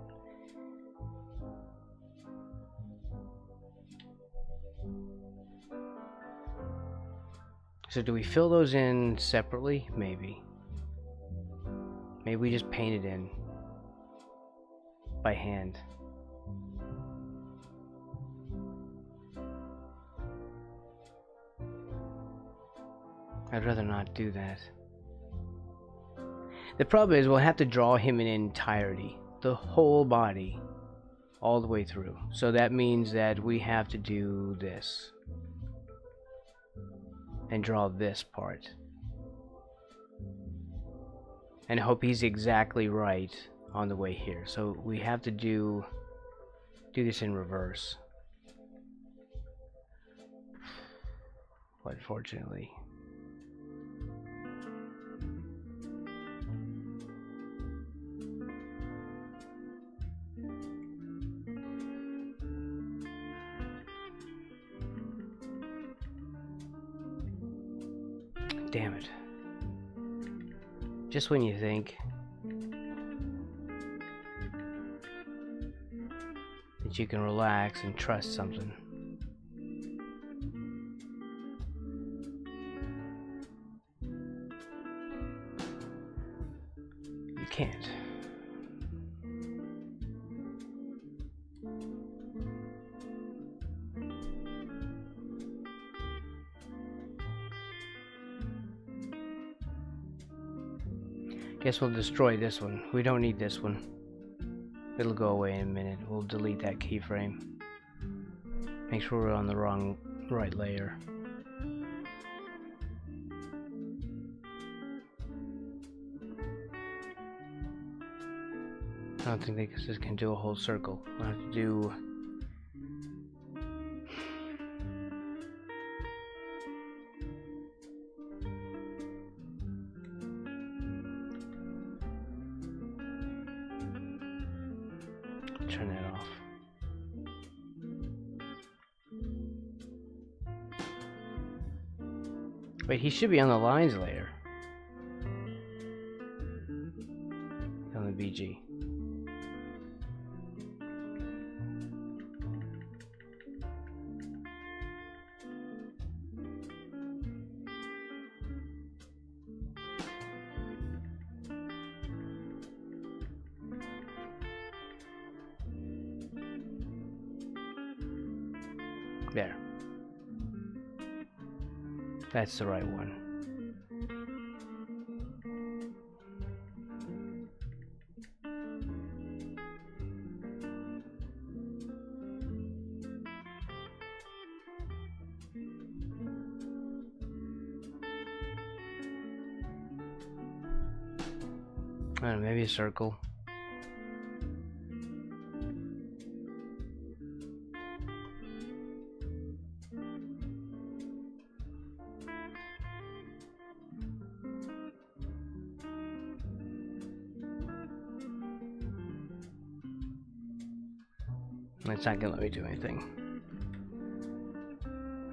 So do we fill those in separately? Maybe. Maybe we just paint it in by hand. I'd rather not do that. The problem is we'll have to draw him in entirety, the whole body, all the way through. So that means that we have to do this and draw this part and hope he's exactly right on the way here. So we have to do this in reverse, unfortunately. Damn it. Just when you think that you can relax and trust something. You can't. Guess we'll destroy this one. We don't need this one. It'll go away in a minute. We'll delete that keyframe. Make sure we're on the right layer. I don't think this can do a whole circle. I'll have to do... turn that off. Wait, he should be on the lines layer. On the BG. There. That's the right one. I don't know, maybe a circle. It's not gonna let me do anything.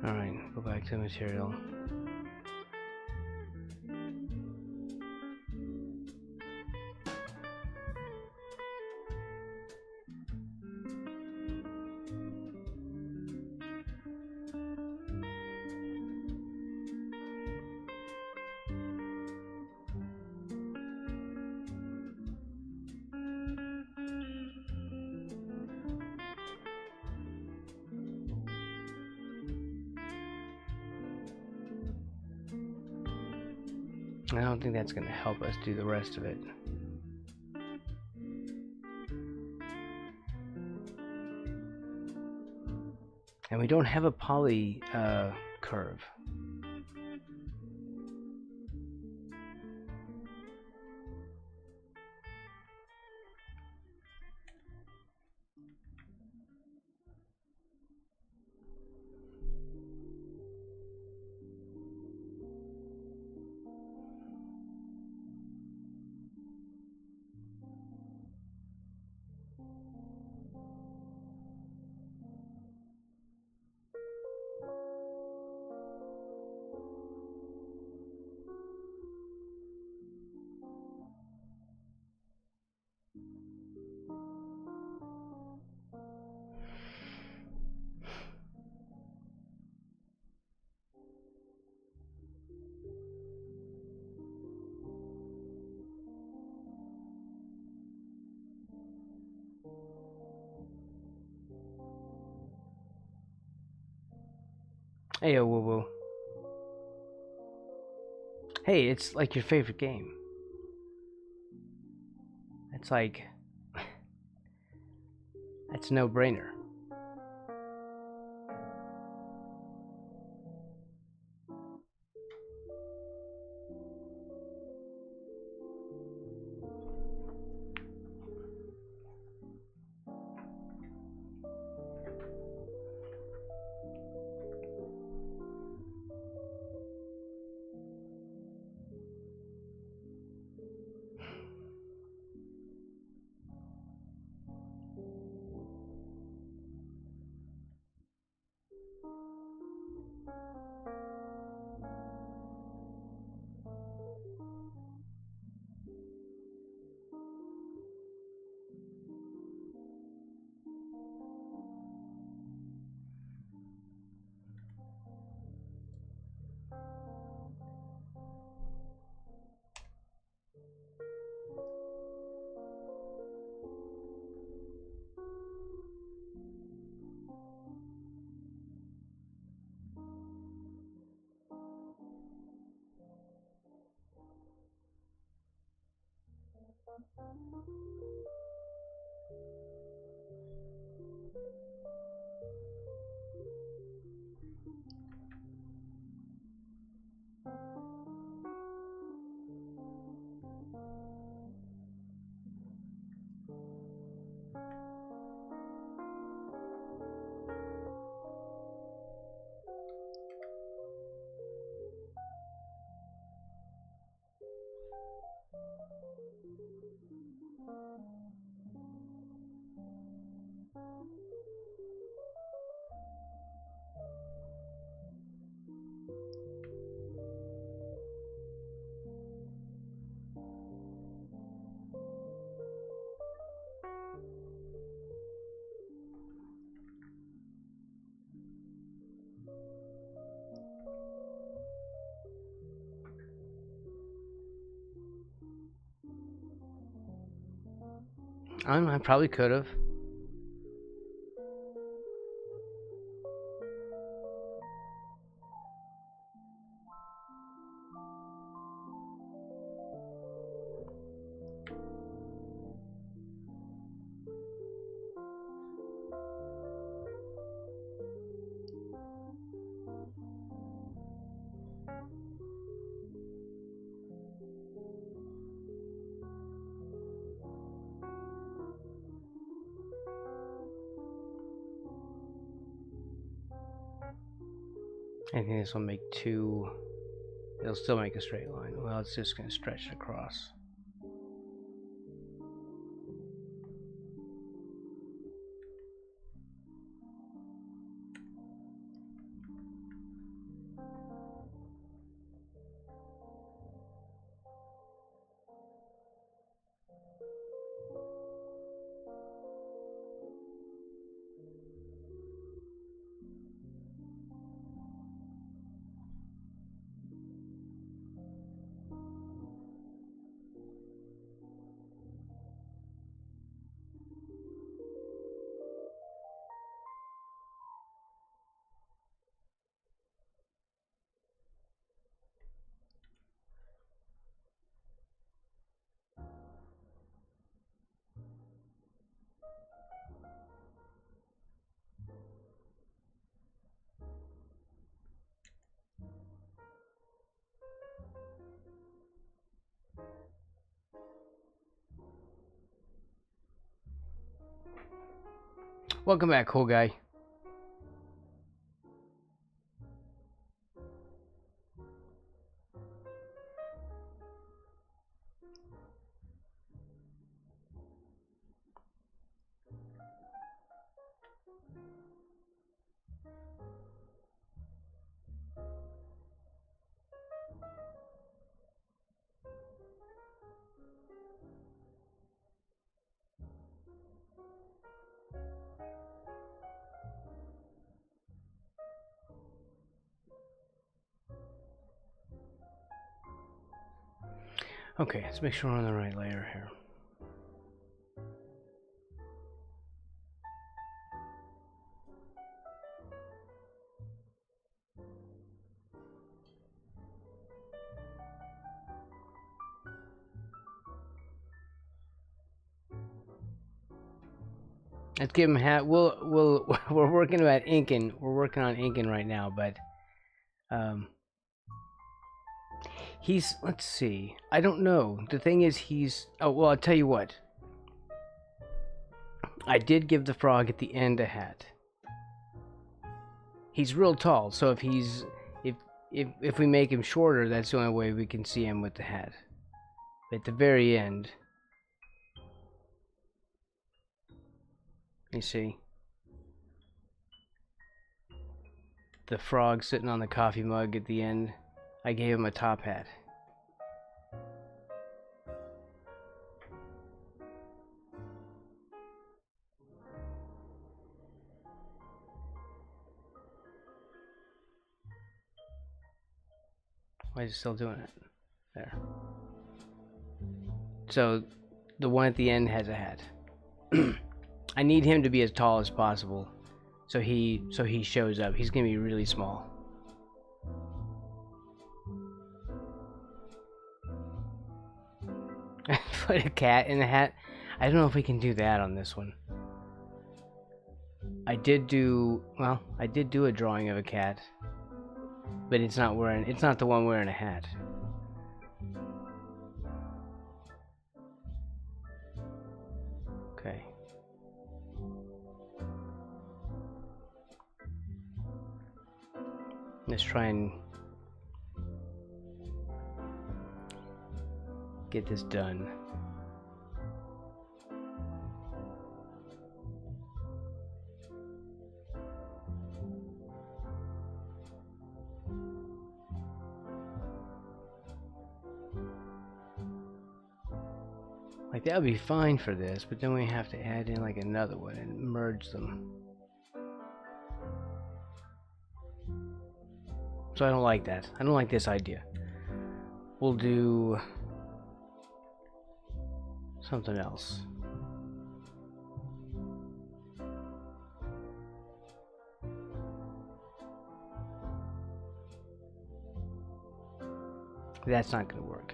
Alright, go back to material. I don't think that's going to help us do the rest of it. And we don't have a poly curve. Hey, yo, woo woo. Hey, it's like your favorite game. It's like... That's a no-brainer. I probably could have. I think this will make two. It'll still make a straight line. Well, it's just going to stretch it across. Welcome back, cool guy. Okay, let's make sure we're on the right layer here. Let's give him hat. We're working about inking. We're working on inking right now, but he's, let's see. I don't know. The thing is, he's, oh well, I'll tell you what. I did give the frog at the end a hat. He's real tall, so if he's if we make him shorter, that's the only way we can see him with the hat. But at the very end, you see the frog sitting on the coffee mug at the end. I gave him a top hat. Why is it still doing it? There. So the one at the end has a hat. I need him to be as tall as possible, so he shows up. He's gonna be really small. Put a cat in the hat. I don't know if we can do that on this one. I did do a drawing of a cat, but it's not the one wearing a hat. Okay. Let's try and get this done. Like that would be fine for this, but then we have to add in like another one and merge them. So I don't like that. I don't like this idea. We'll do something else. That's not gonna work.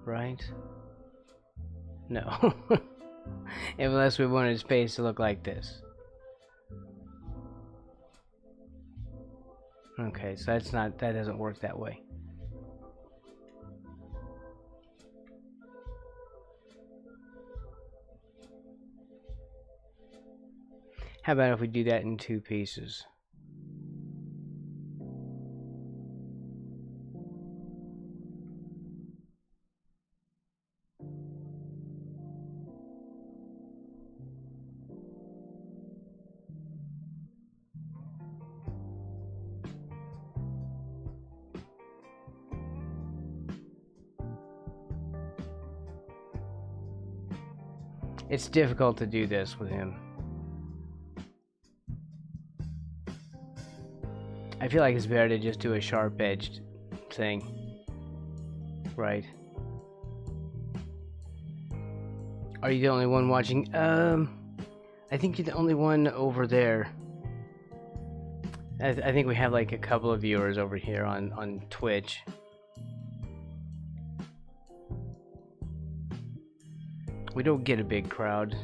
Right? No. Unless we wanted his face to look like this. Okay, so that doesn't work that way. How about if we do that in two pieces? It's difficult to do this with him. I feel like it's better to just do a sharp-edged thing. Right. Are you the only one watching? I think you're the only one over there. I think we have like a couple of viewers over here on Twitch. We don't get a big crowd.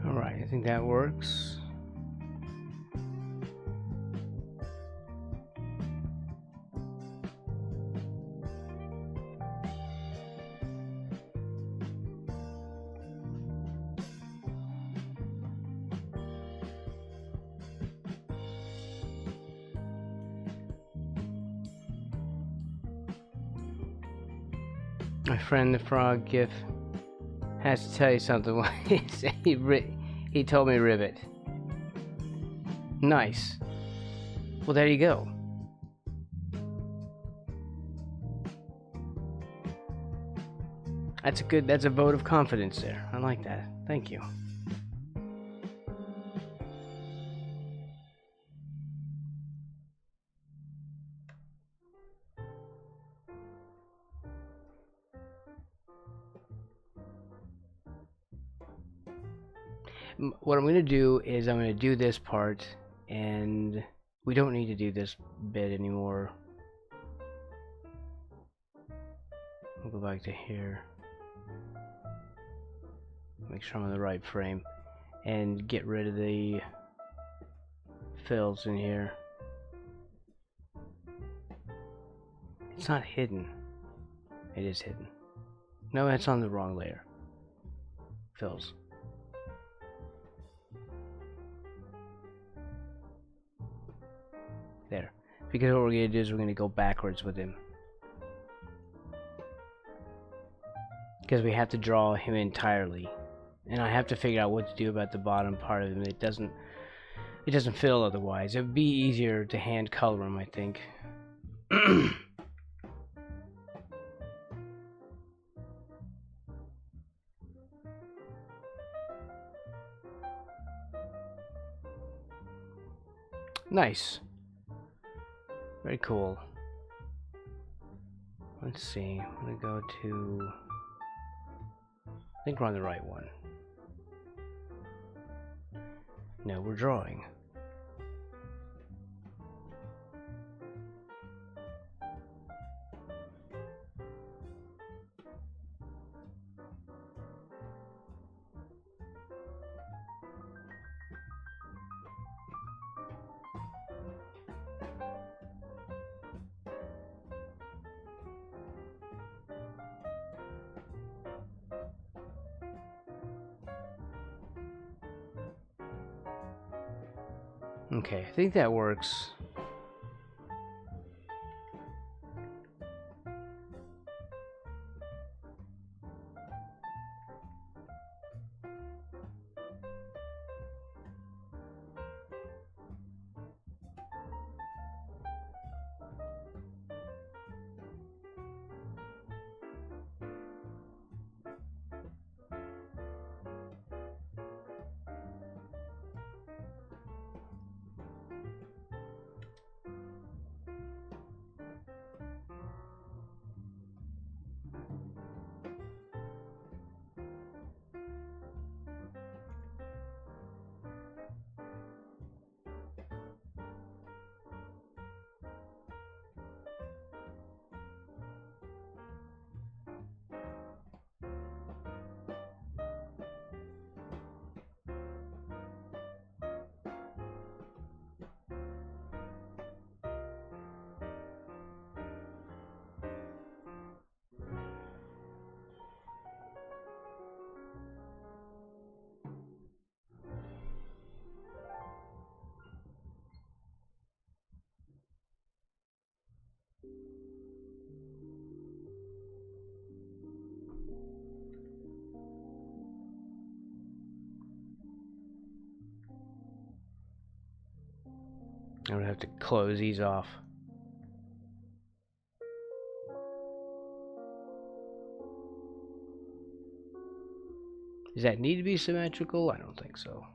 Alright, I think that works. My friend the frog gif has to tell you something. He told me ribbit. Nice. Well, there you go. That's a vote of confidence there. I like that. Thank you. What I'm going to do is I'm going to do this part, and we don't need to do this bit anymore. We'll go back to here. Make sure I'm in the right frame. And get rid of the fills in here. It's not hidden. It is hidden. No, that's on the wrong layer. Fills. There. Because what we're going to do is we're going to go backwards with him. Because we have to draw him entirely. And I have to figure out what to do about the bottom part of him. It doesn't fill otherwise. It would be easier to hand color him, I think. Nice. Very cool. Let's see. I'm gonna go to... I think we're on the right one. No, we're drawing. Okay, I think that works. I'm gonna have to close these off. Does that need to be symmetrical? I don't think so.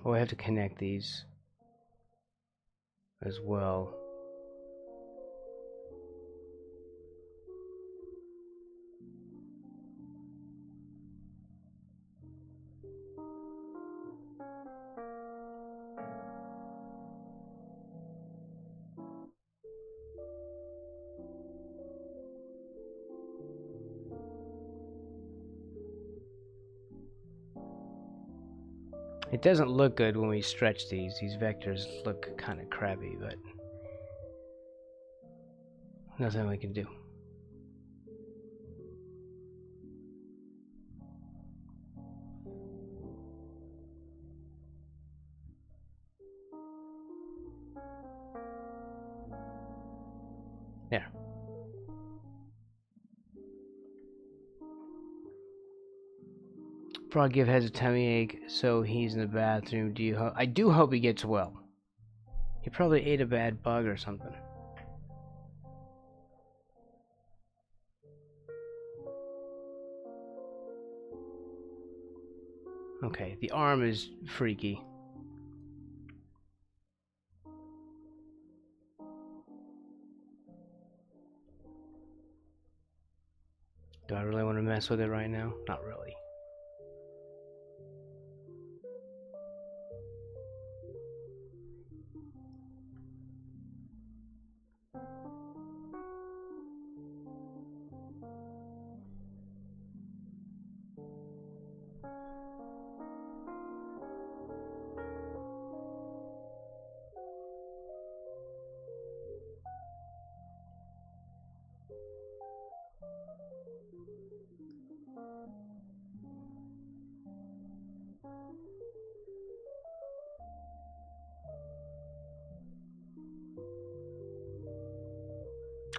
Oh, I have to connect these as well. It doesn't look good when we stretch these. These vectors look kind of crabby, but nothing we can do. There. Frog Give has a tummy ache, so he's in the bathroom. I do hope he gets well. He probably ate a bad bug or something. Okay, the arm is freaky. Do I really want to mess with it right now? Not really.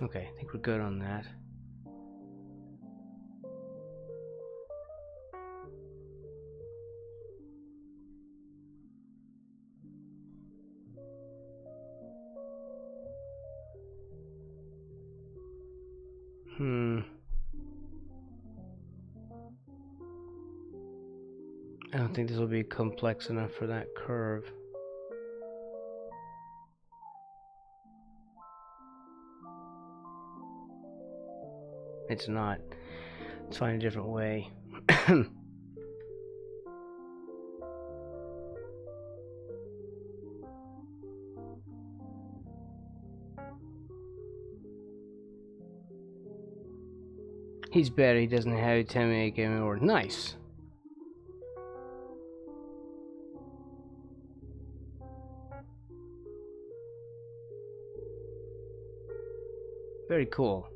Okay, I think we're good on that. I don't think this will be complex enough for that curve. It's not. Let's find a different way. He's better. He doesn't have a tummy ache anymore. Nice. Very cool.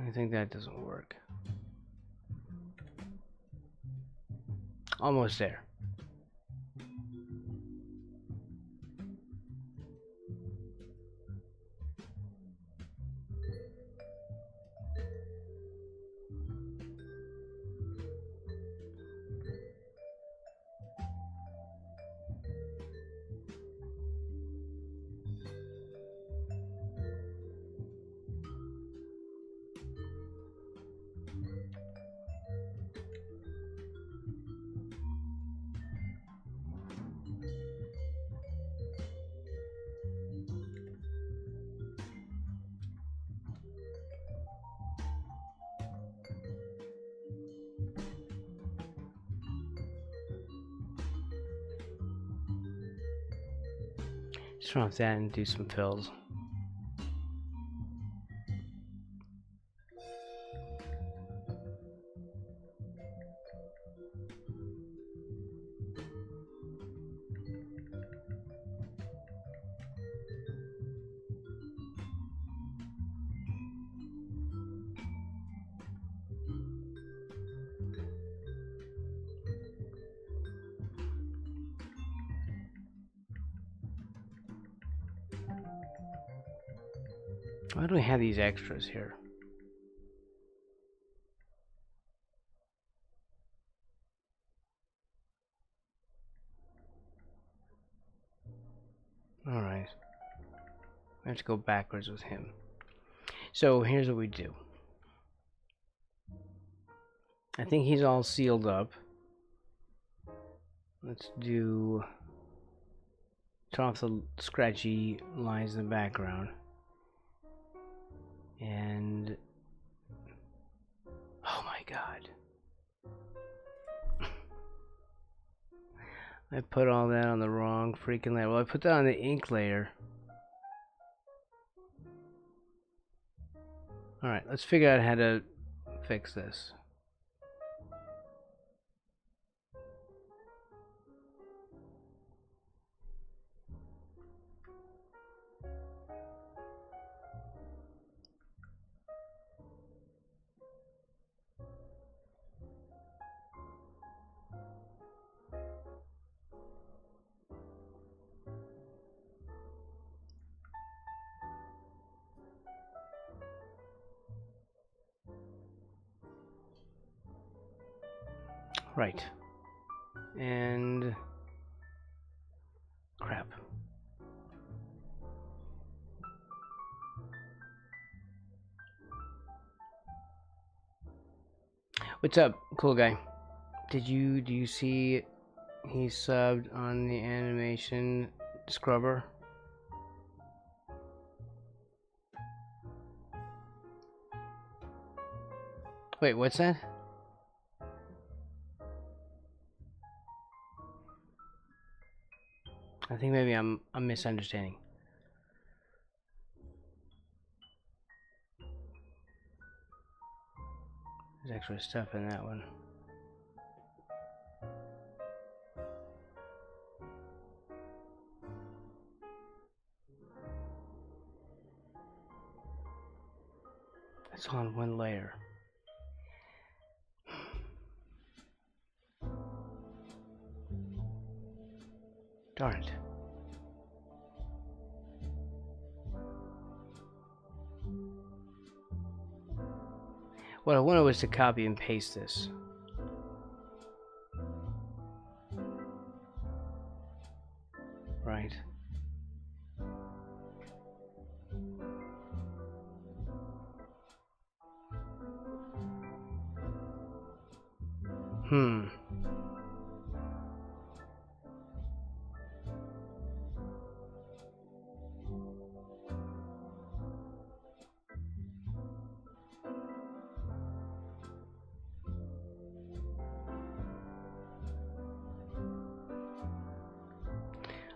I think that doesn't work. Almost there. turn off that and do some fills. Why do we have these extras here? Alright. We have to go backwards with him. So here's what we do. I think he's all sealed up. Let's do... turn off the scratchy lines in the background. And... oh my god. I put all that on the wrong freaking layer. Well, I put that on the ink layer. Alright, let's figure out how to fix this. Right. And... crap. What's up, cool guy? Do you see he subbed on the animation scrubber? Wait, what's that? I think maybe I'm misunderstanding. There's extra stuff in that one. It's on one layer. Darn it. What I wanted was to copy and paste this. Right.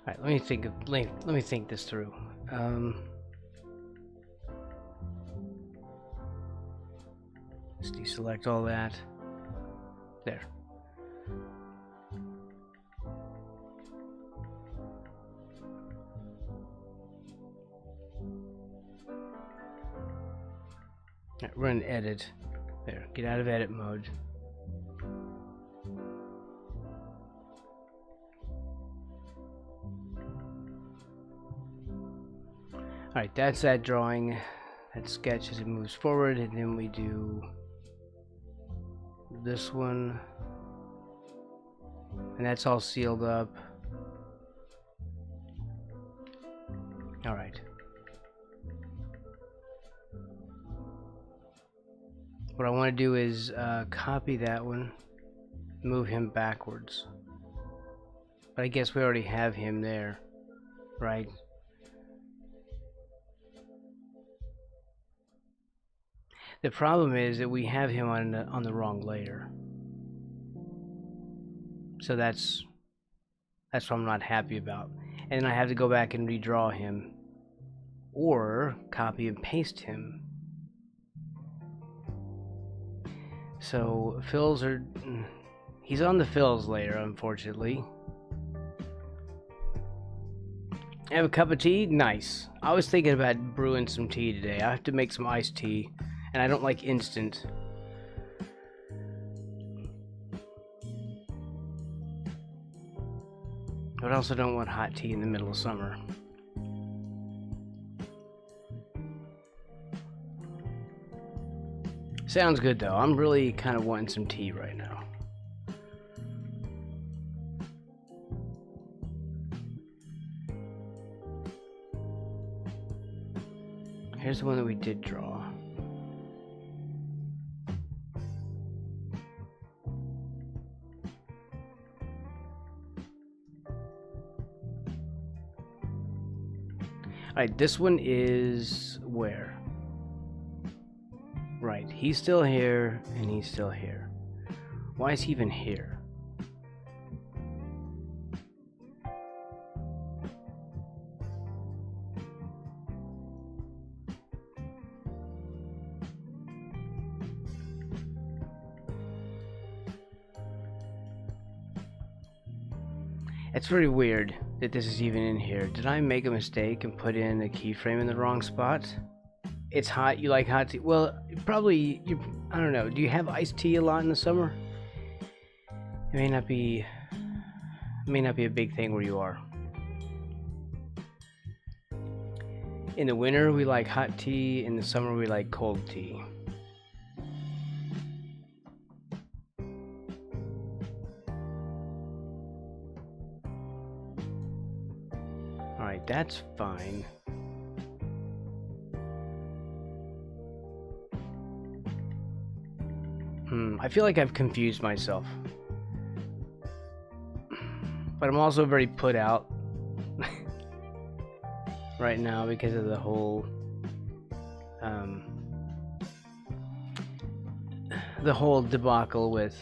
Alright, let me think this through. Let's deselect all that. There. Alright, run edit. There, get out of edit mode. Alright, that's that drawing, that sketch as it moves forward, and then we do this one, and that's all sealed up. Alright. What I want to do is copy that one, move him backwards. But I guess we already have him there, right? The problem is that we have him on the wrong layer. So that's what I'm not happy about. and I have to go back and redraw him, or copy and paste him. So fills are, he's on the fills layer, unfortunately. Have a cup of tea? Nice. I was thinking about brewing some tea today. I have to make some iced tea, and I don't like instant. But I also don't want hot tea in the middle of summer. Sounds good though. I'm really kind of wanting some tea right now. Here's the one that we did draw. Alright, this one is where? Right, he's still here, and he's still here. Why is he even here? It's very weird that this is even in here. Did I make a mistake and put in a keyframe in the wrong spot? It's hot. You like hot tea? Well, probably. I don't know. Do you have iced tea a lot in the summer? It may not be a big thing where you are. In the winter, we like hot tea. In the summer, we like cold tea. Alright, that's fine. I feel like I've confused myself. But I'm also very put out right now because of the whole debacle with,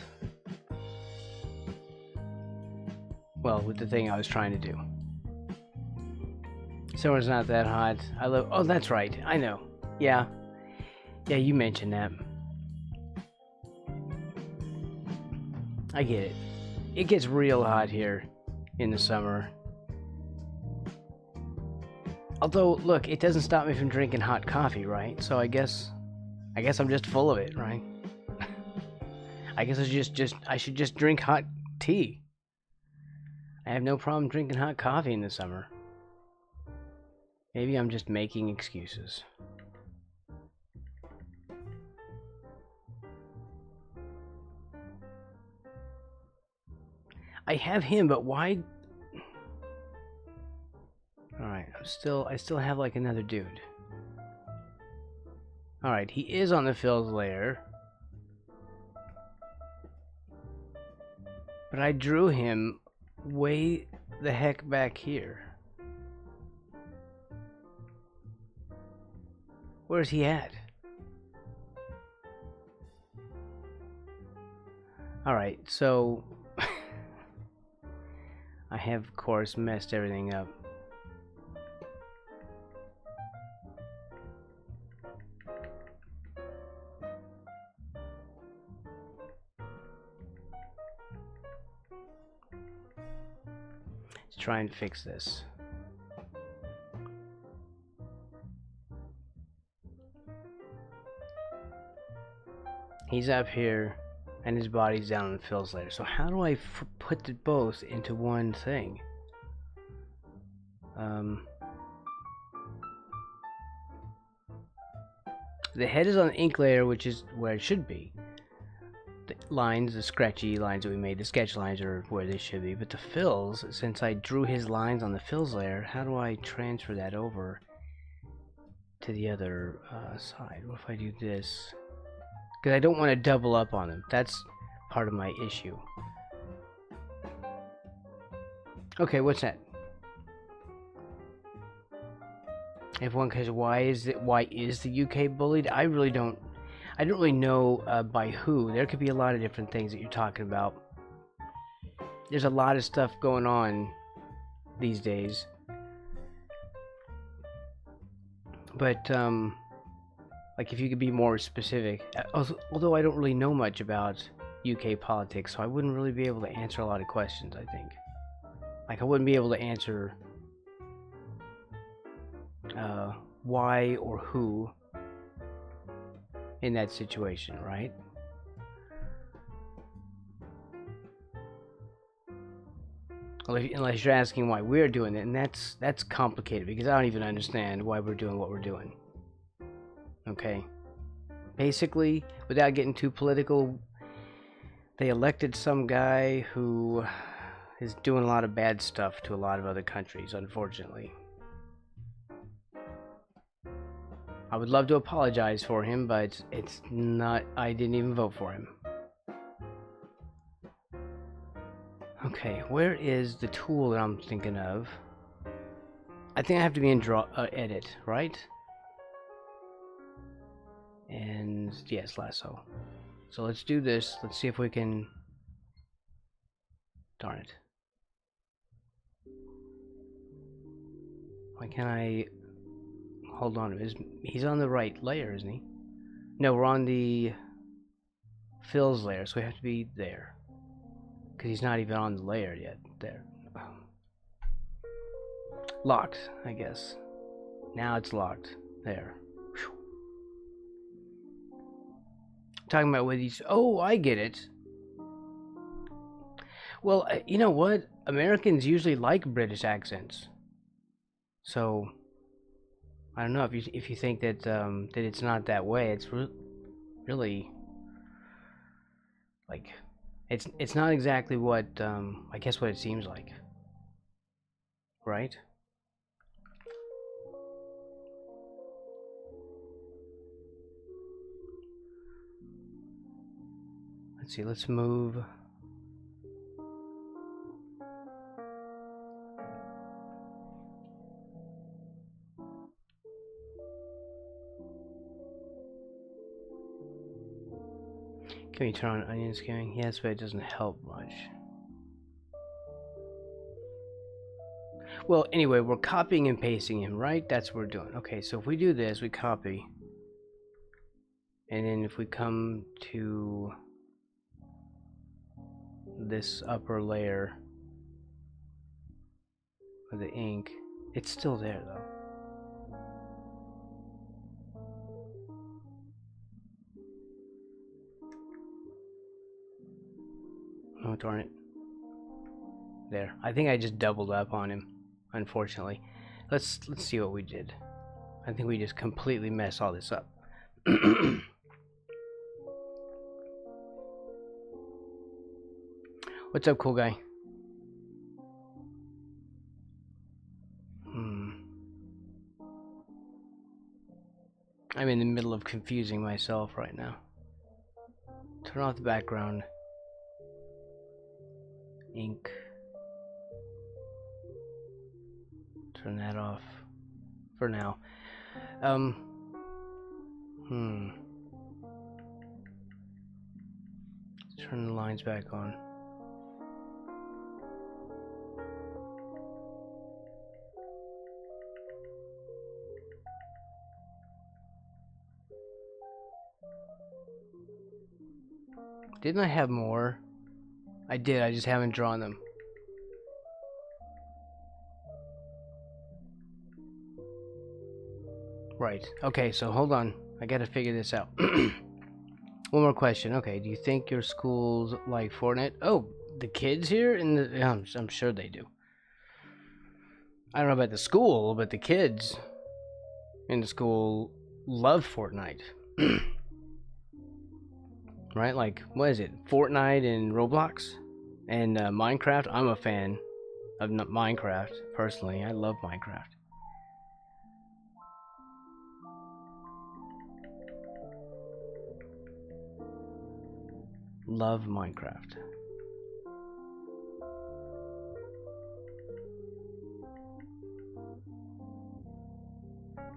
well, with the thing I was trying to do. Summer's not that hot. I love. Oh, that's right. I know. Yeah, you mentioned that. I get it. It gets real hot here in the summer. Although, look, it doesn't stop me from drinking hot coffee, right? So I guess I'm just full of it, right? I guess I should just drink hot tea. I have no problem drinking hot coffee in the summer. Maybe I'm just making excuses. I have him, but why? Alright, I still have like another dude. Alright, he is on the fills layer. But I drew him way the heck back here. Where's he at? Alright, so I have, of course, messed everything up. Let's try and fix this. He's up here, and his body's down in the fills layer. So how do I put the both into one thing? The head is on the ink layer, which is where it should be. The lines, the scratchy lines that we made, the sketch lines are where they should be. But the fills, since I drew his lines on the fills layer, how do I transfer that over to the other side? What if I do this? Because I don't want to double up on them. That's part of my issue. Okay, what's that? Everyone cares why is the UK bullied? I don't really know by who. There could be a lot of different things that you're talking about. There's a lot of stuff going on these days. But like if you could be more specific. Although I don't really know much about UK politics, so I wouldn't really be able to answer a lot of questions, I think. Like I wouldn't be able to answer why or who in that situation, right? Unless you're asking why we're doing it, and that's complicated because I don't even understand why we're doing what we're doing. Okay. Basically, without getting too political, they elected some guy who is doing a lot of bad stuff to a lot of other countries, unfortunately. I would love to apologize for him, but it's not. I didn't even vote for him. Okay, where is the tool that I'm thinking of? I think I have to be in edit, right? And yes, lasso. So let's do this. Let's see if we can. Darn it. Why can't I hold on? He's on the right layer, isn't he? No, we're on the fills layer, so we have to be there. Because he's not even on the layer yet. There. Locked, I guess. Now it's locked. There. Whew. Talking about what he's... Oh, I get it. Well, you know what? Americans usually like British accents. So, I don't know if you think that that it's not that way. It's really like it's not exactly what I guess what it seems like, right? Let's see. Let's move. Can we turn on onion scaling? Yes, but it doesn't help much. Well, anyway, we're copying and pasting him, right? That's what we're doing. Okay, so if we do this, we copy. And then if we come to this upper layer of the ink, it's still there though. Oh, darn it. There. I think I just doubled up on him, unfortunately. Let's see what we did. I think we just completely messed all this up. What's up, cool guy? I'm in the middle of confusing myself right now. Turn off the background. Ink. Turn that off for now. Turn the lines back on. Didn't I have more? I did, I just haven't drawn them. Right. Okay, so hold on. I gotta figure this out. One more question. Okay, do you think your schools like Fortnite? Oh, the kids here? I'm sure they do. I don't know about the school, but the kids in the school love Fortnite. Right? Like, what is it? Fortnite and Roblox? And Minecraft? I'm a fan of Minecraft, personally. I love Minecraft. Love Minecraft.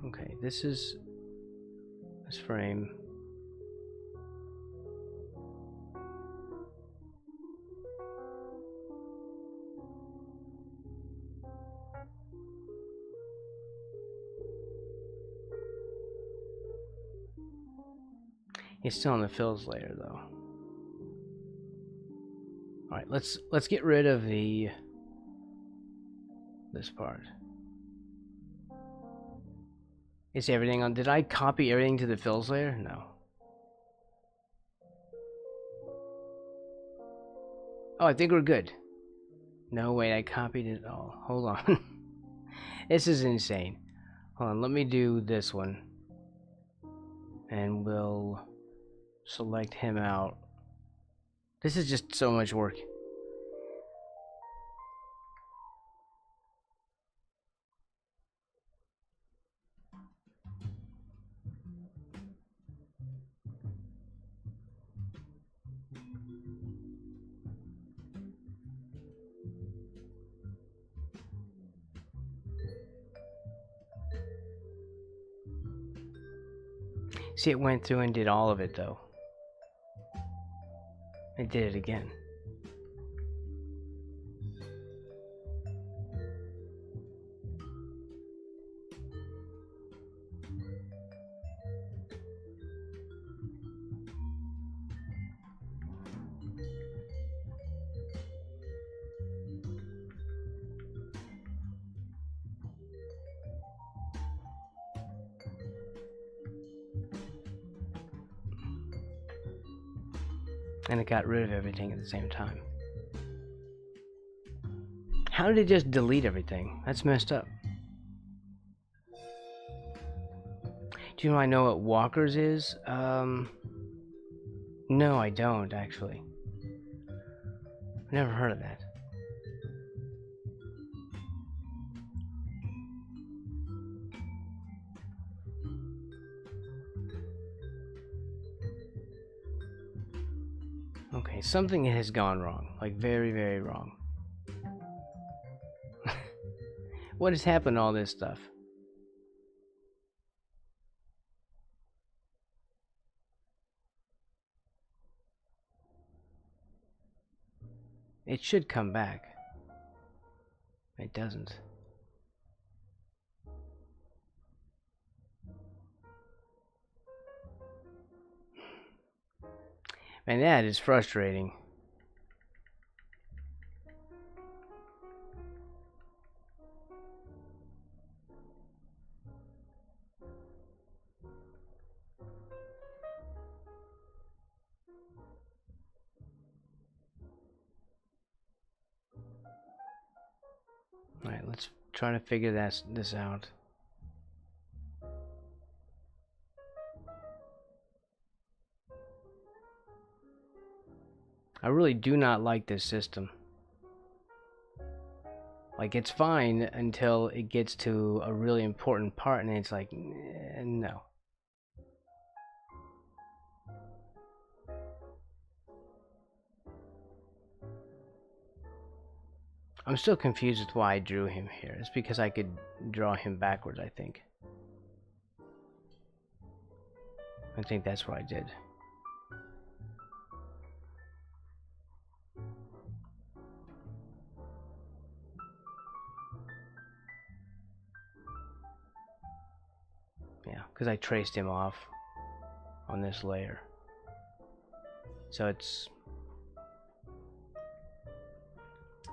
Okay, this is this frame. It's still in the fills layer though. Alright, let's get rid of this part. Is everything on? Did I copy everything to the fills layer? No. Oh, I think we're good. No, wait, I copied it all. Hold on. This is insane. Hold on, let me do this one. And we'll select him out. This is just so much work. See, it went through and did all of it, though. It did it again. And it got rid of everything at the same time. How did it just delete everything? That's messed up. Do you know I know what walkers is? No, I don't actually. Never heard of that. Okay, something has gone wrong. Like very, very wrong. What has happened to all this stuff? It should come back. It doesn't. Man, that is frustrating. Alright, let's try to figure this out. I really do not like this system. Like, it's fine until it gets to a really important part and it's like, no. I'm still confused with why I drew him here. It's because I could draw him backwards, I think. I think that's what I did. Yeah, because I traced him off on this layer. So it's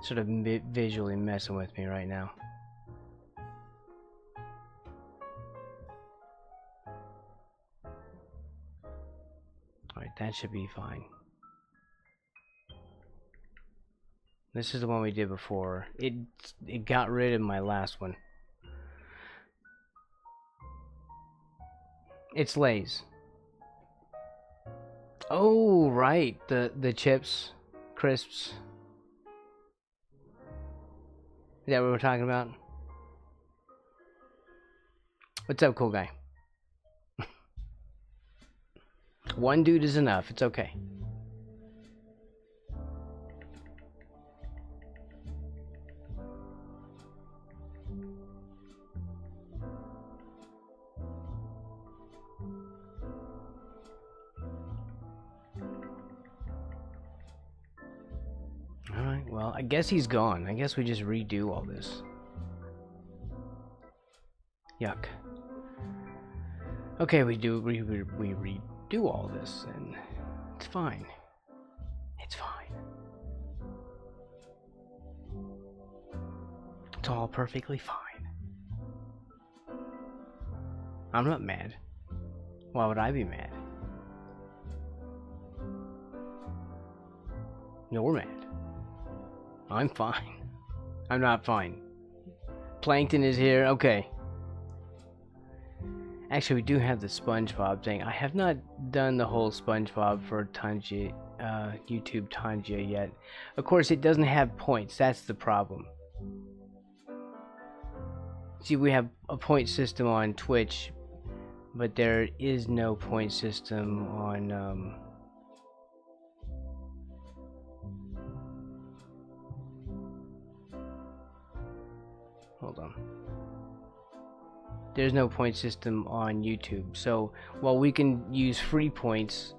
sort of visually messing with me right now. Alright, that should be fine. This is the one we did before. It got rid of my last one. It's Lay's. Oh, right. The chips, crisps. Is that what we're talking about? What's up, cool guy? One dude is enough. It's okay. Alright, well, I guess he's gone. I guess we just redo all this. Yuck. Okay, we redo do all this, and it's fine. It's fine. It's all perfectly fine. I'm not mad. Why would I be mad? You're mad. I'm fine. I'm not fine. Plankton is here. Okay. Actually, we do have the SpongeBob thing. I have not done the whole SpongeBob for Tangia, YouTube Tangia yet. Of course, it doesn't have points. That's the problem. See, we have a point system on Twitch, but there is no point system on hold on. There's no point system on YouTube. So while we can use free points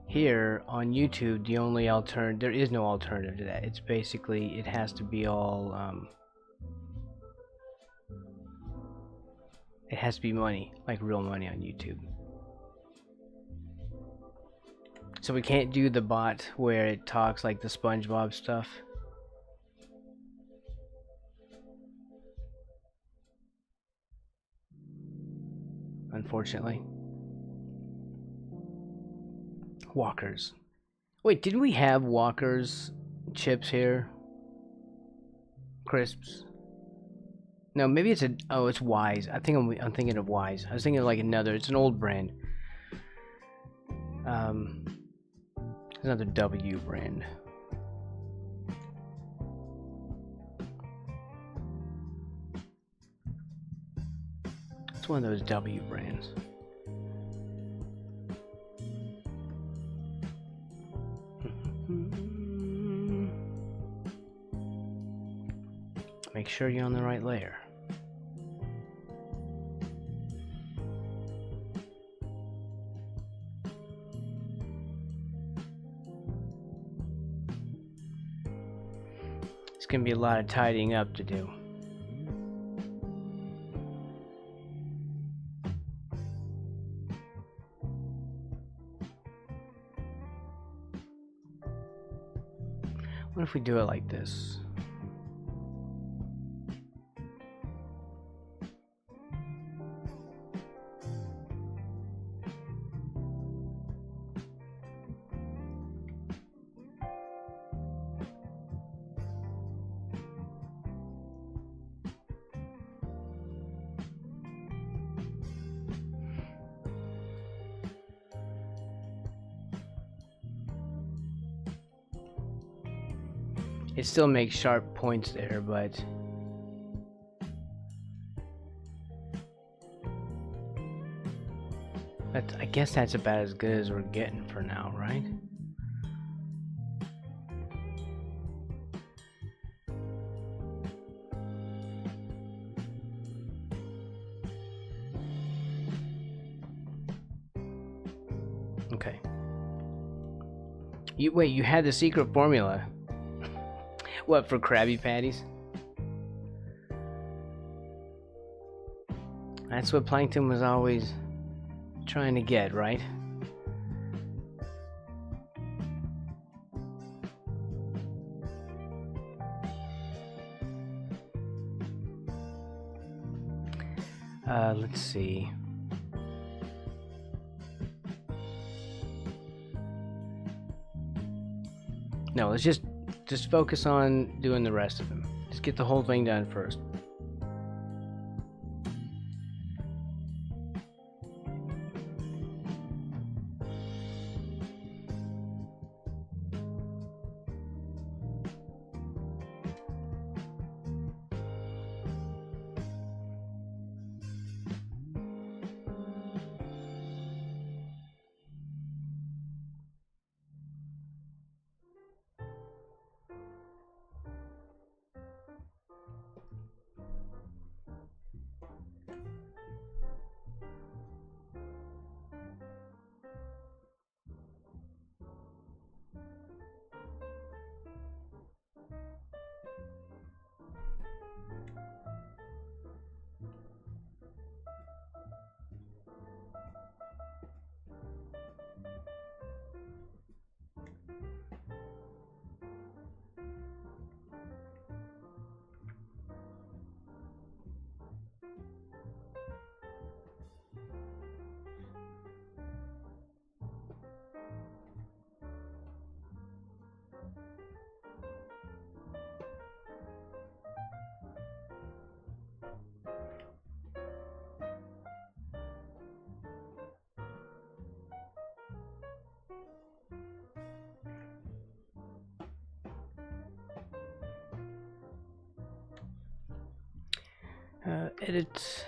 here on YouTube, the only there is no alternative to that. It's basically, it has to be all it has to be money, like real money on YouTube. So we can't do the bot where it talks like the SpongeBob stuff. Unfortunately. Walkers. Wait, didn't we have Walkers chips here? Crisps. No, maybe it's it's Wise. I think I'm thinking of Wise. I was thinking of like another. It's an old brand. Another W brand. It's one of those W brands. Make sure you're on the right layer. It's gonna be a lot of tidying up to do. What if we do it like this? It still makes sharp points there, but I guess that's about as good as we're getting for now, right? Okay. Wait, you had the secret formula. What, for Krabby Patties? That's what Plankton was always trying to get, right? Let's see. No, let's just focus on doing the rest of them. Just get the whole thing done first. Edit.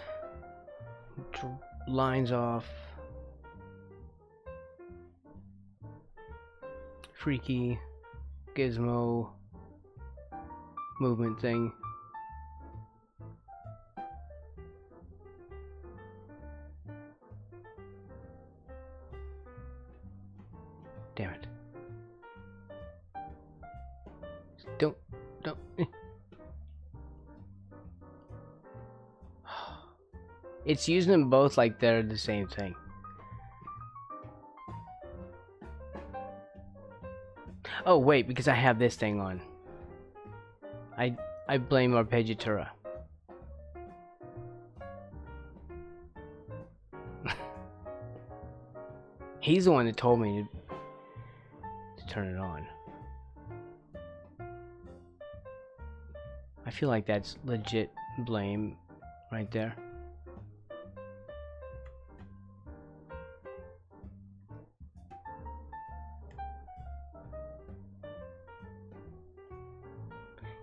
Lines off. Freaky. Gizmo. Movement thing. Damn it. Don't. It's using them both like they're the same thing. Oh wait, because I have this thing on. I blame Arpeggiatura. He's the one that told me to turn it on. I feel like that's legit blame right there.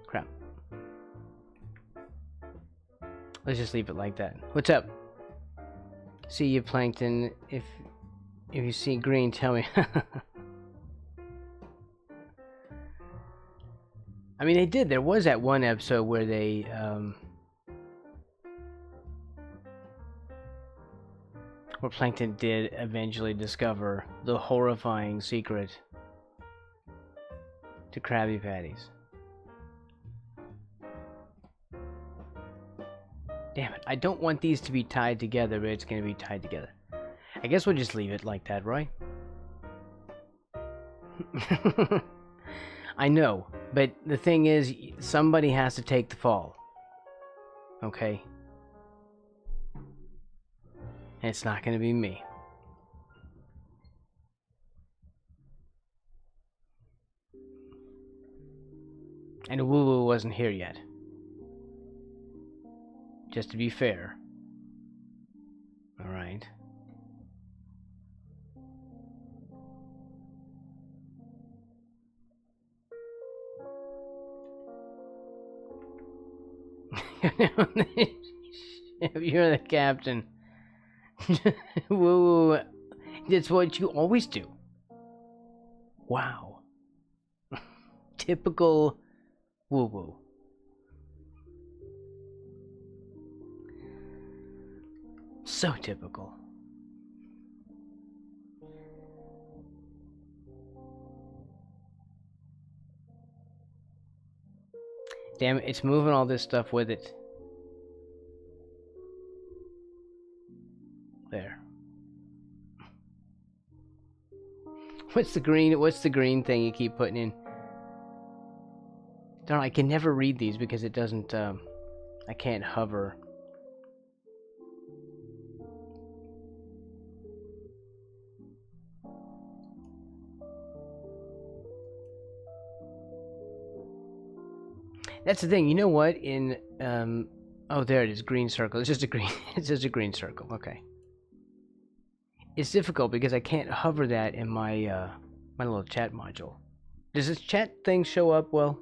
Crap. Let's just leave it like that. What's up? See you, Plankton. If you see green, tell me. I mean, they did. There was that one episode where they where Plankton did eventually discover the horrifying secret to Krabby Patties. Damn it, I don't want these to be tied together, but it's going to be tied together. I guess we'll just leave it like that, right? I know, but the thing is, somebody has to take the fall. Okay? And it's not going to be me. And Woo Woo wasn't here yet. Just to be fair. Alright. If you're the captain. Woo woo. That's what you always do. Wow. Typical woo woo. So typical. Damn it, it's moving all this stuff with it. There. What's the green thing you keep putting in? Darn, I can never read these because it doesn't I can't hover. That's the thing. You know what? In oh, there it is. Green circle. It's just a green. It's just a green circle. Okay. It's difficult because I can't hover that in my my little chat module. Does this chat thing show up well?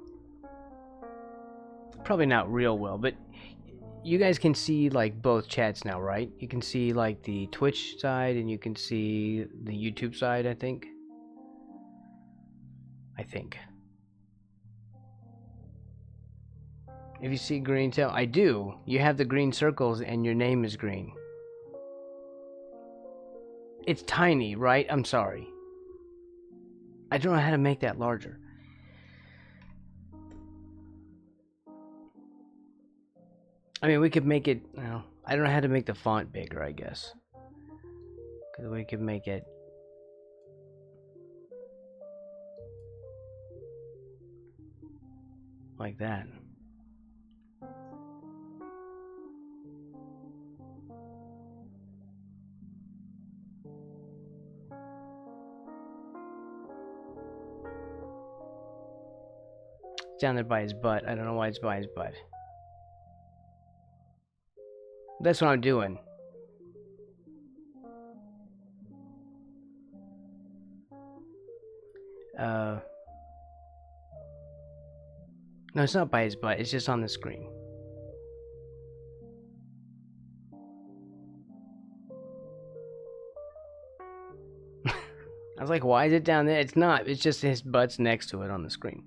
Probably not real well, but you guys can see like both chats now, right? You can see like the Twitch side and you can see the YouTube side, I think. If you see green tail, I do. You have the green circles and your name is green. It's tiny, right? I'm sorry. I don't know how to make that larger. I mean, we could make it, well, I don't know how to make the font bigger, I guess. Because we could make it like that. It's down there by his butt. I don't know why it's by his butt. That's what I'm doing. No, it's not by his butt. It's just on the screen. was like, why is it down there? It's not. It's just his butt's next to it on the screen.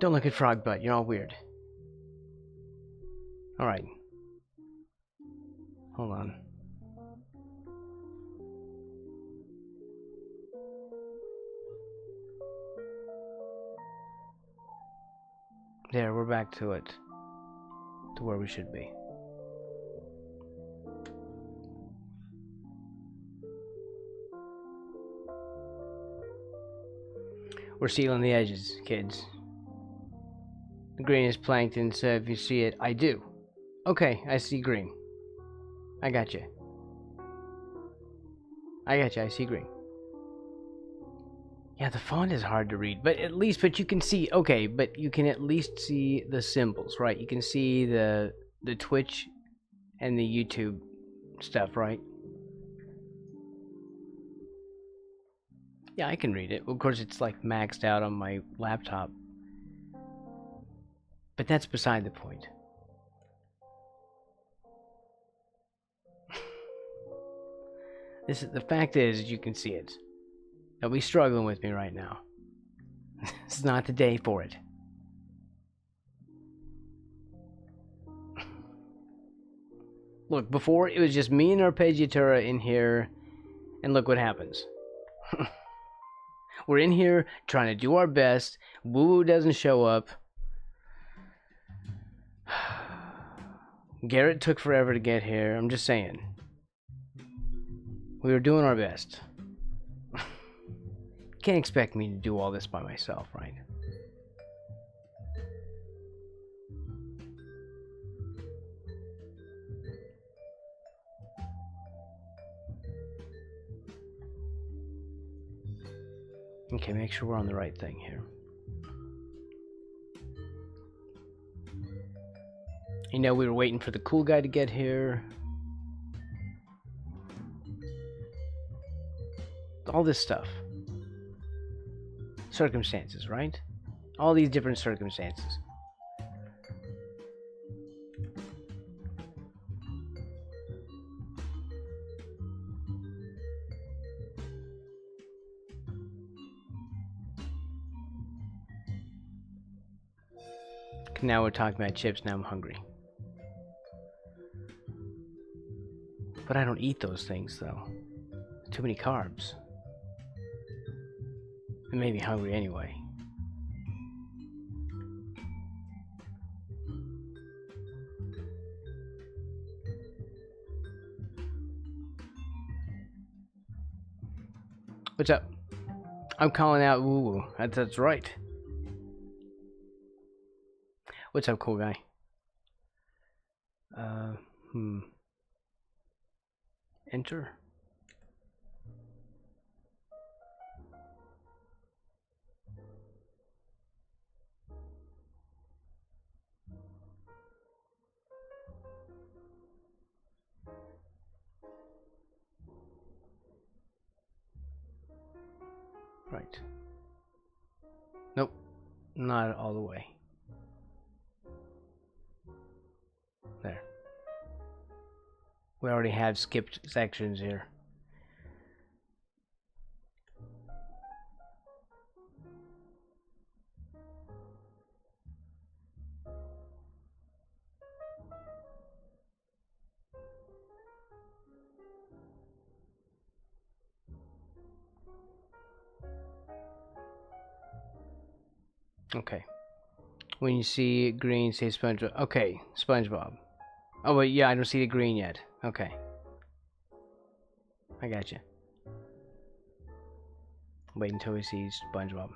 Don't look at frog butt. You're all weird. Alright. Hold on. There, we're back to it. To where we should be. We're sealing the edges, kids. The green is plankton, so if you see it, I do. Okay, I see green. I got you. I see green. Yeah, the font is hard to read, but you can see, okay, but you can at least see the symbols, right? You can see the Twitch and the YouTube stuff, right? Yeah, I can read it. Of course, it's like maxed out on my laptop. But that's beside the point. The fact is, you can see it. Don't be struggling with me right now. This is not the day for it. Look, before it was just me and Arpeggiatura in here, and look what happens. We're in here trying to do our best. Woo-woo doesn't show up. Garrett took forever to get here. I'm just saying. We were doing our best. Can't expect me to do all this by myself, right? Okay, make sure we're on the right thing here. You know, we were waiting for the cool guy to get here. All this stuff. Circumstances, right? All these different circumstances. Now we're talking about chips, now I'm hungry. But I don't eat those things, though. Too many carbs. It made me hungry anyway. What's up? I'm calling out woo-woo. That's right. What's up, cool guy? Enter. Right. Nope. Not all the way. There. We already have skipped sections here. Okay. When you see green, say SpongeBob. Okay, SpongeBob. Oh, wait, yeah, I don't see the green yet. Okay. I got you. Wait until we see SpongeBob.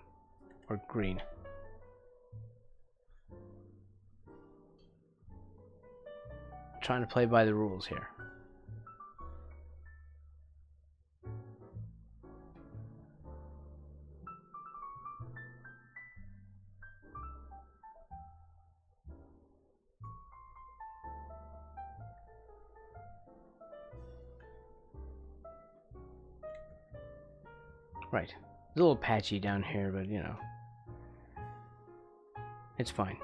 Or green. I'm trying to play by the rules here. Right. It's a little patchy down here, but you know. It's fine.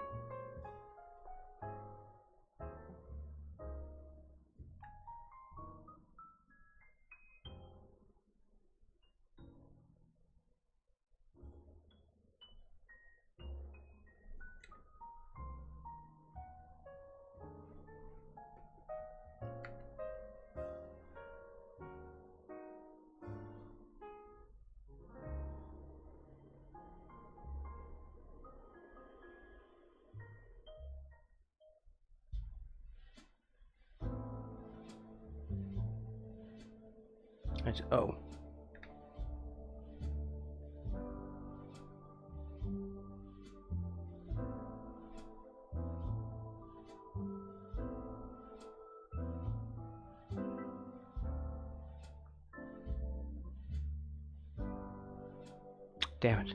That's O. Damn it.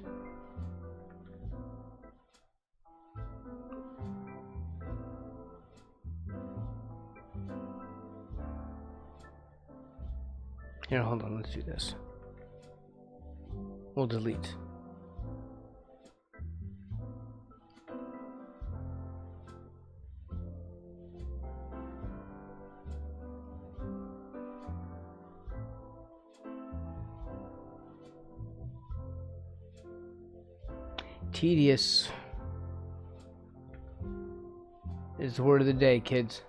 Here, hold on, let's do this. We'll delete. Tedious is the word of the day, kids.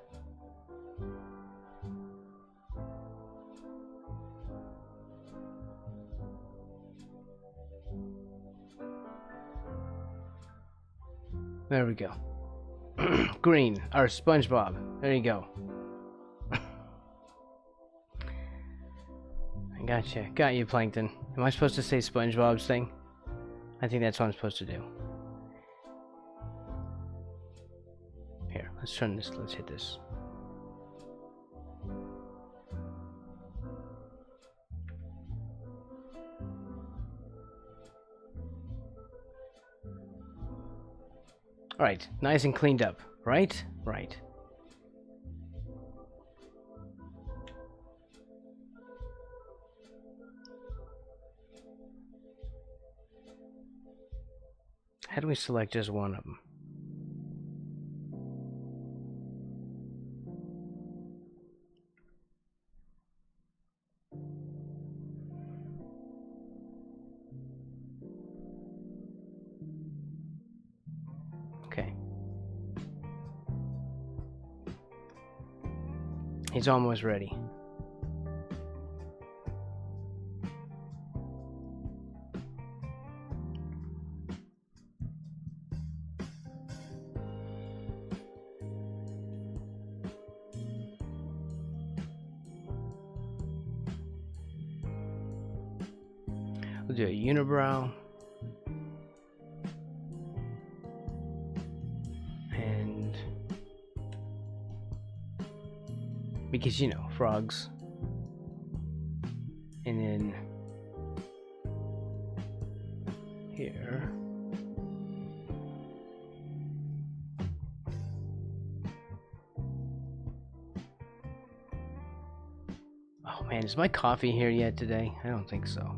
There we go. Green, or SpongeBob. There you go. I gotcha. Got you, Plankton. Am I supposed to say SpongeBob's thing? I think that's what I'm supposed to do. Here, let's turn this. Let's hit this. Alright, nice and cleaned up, right? Right. How do we select just one of them? Okay. He's almost ready. We'll do a unibrow. And because, you know, frogs. And then here. Oh man, is my coffee here yet today? I don't think so.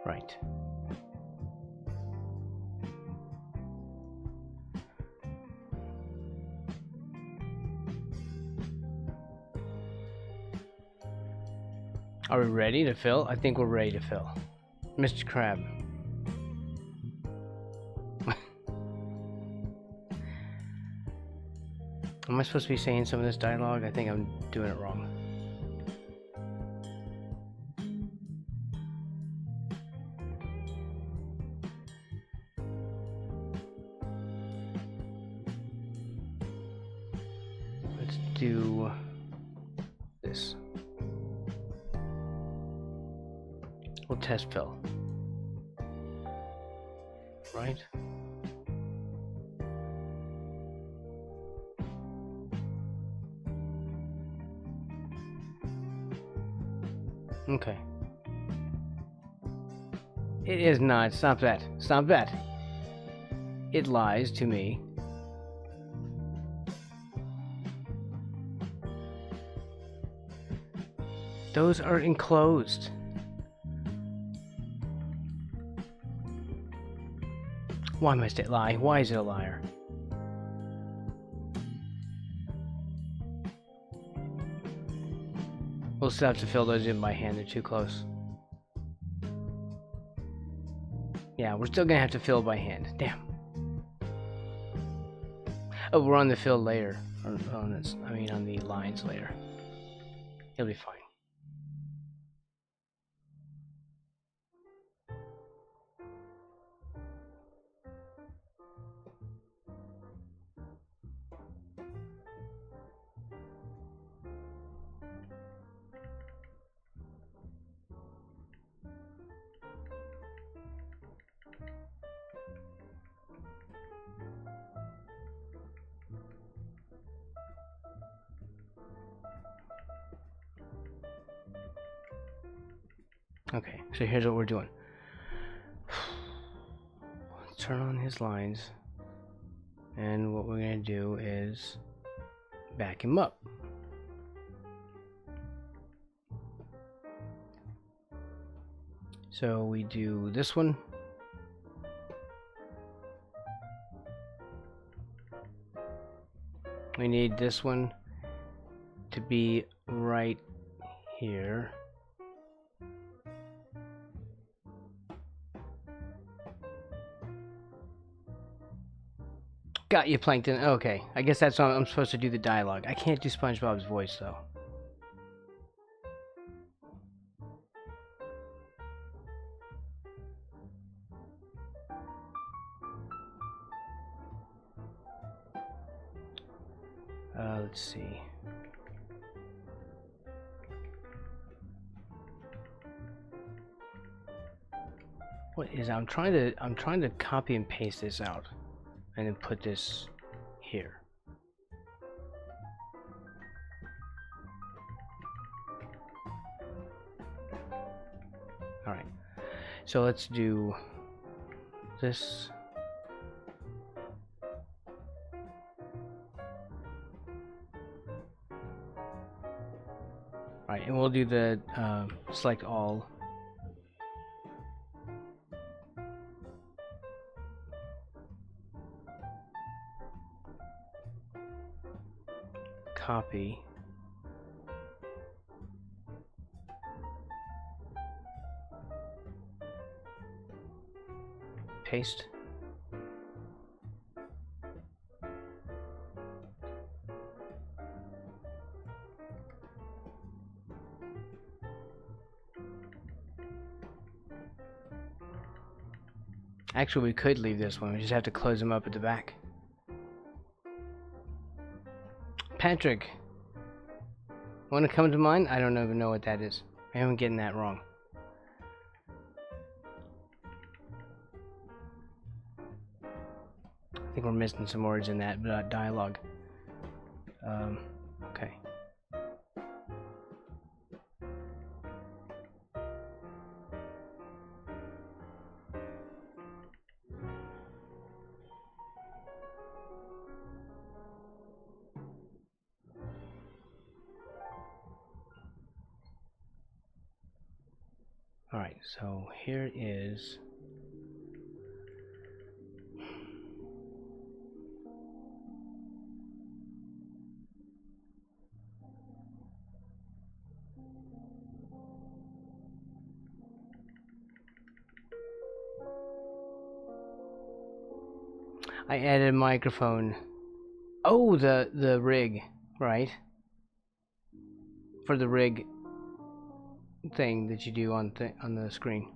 Right. Are we ready to fill? I think we're ready to fill. Mr. Crab. Am I supposed to be saying some of this dialogue? I think I'm doing it wrong. Let's do this. We'll test fill. Right? Okay. It is not. Stop that. Stop that. It lies to me. Those are enclosed. Why must it lie? Why is it a liar? We'll still have to fill those in by hand. They're too close. Yeah, we're still gonna have to fill by hand. Damn. Oh, we're on the fill layer. On this, I mean, on the lines layer. It'll be fine. Okay, so here's what we're doing. Let's turn on his lines. And what we're going to do is back him up. So we do this one. We need this one to be right here. Got you, Plankton. Okay, I guess that's how I'm supposed to do the dialogue. I can't do SpongeBob's voice, though. Let's see. What is I'm trying to copy and paste this out and then put this here. All right. So let's do this. All right, and we'll do the select all. Copy. Paste. Actually, we could leave this one. We just have to close them up at the back. Patrick, want to come to mine? I don't even know what that is. I am getting that wrong. I think we're missing some words in that dialogue. Okay. Alright, so here is I added a microphone. Oh, the rig, right? For the rig thing that you do on the screen.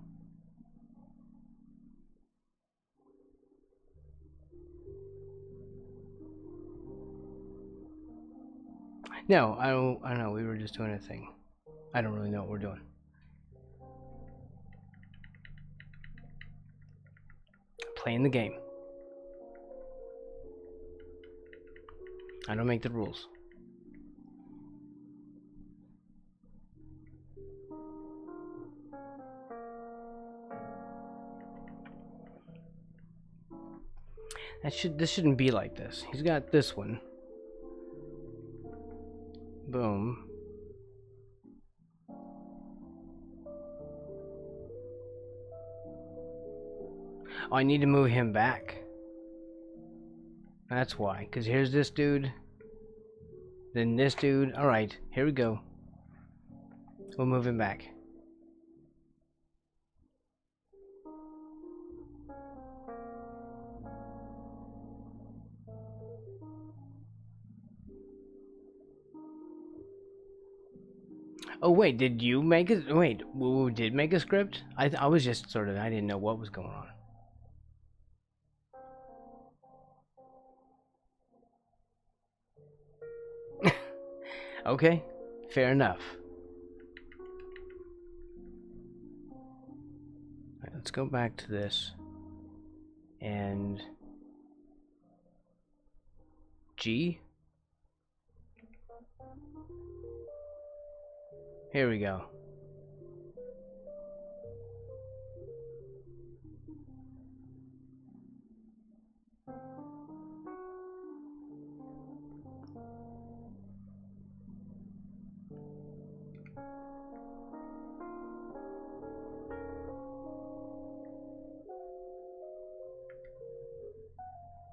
No, I don't know. We were just doing a thing. I don't really know what we're doing. Playing the game. I don't make the rules. This shouldn't be like this. He's got this one. Boom. Oh, I need to move him back. That's why. Because here's this dude. Then this dude. Alright, here we go. We'll move him back. Oh wait, did you make it? Wait, we did make a script? I was just sort of, I didn't know what was going on. Okay, fair enough. Right, let's go back to this. And G. Here we go.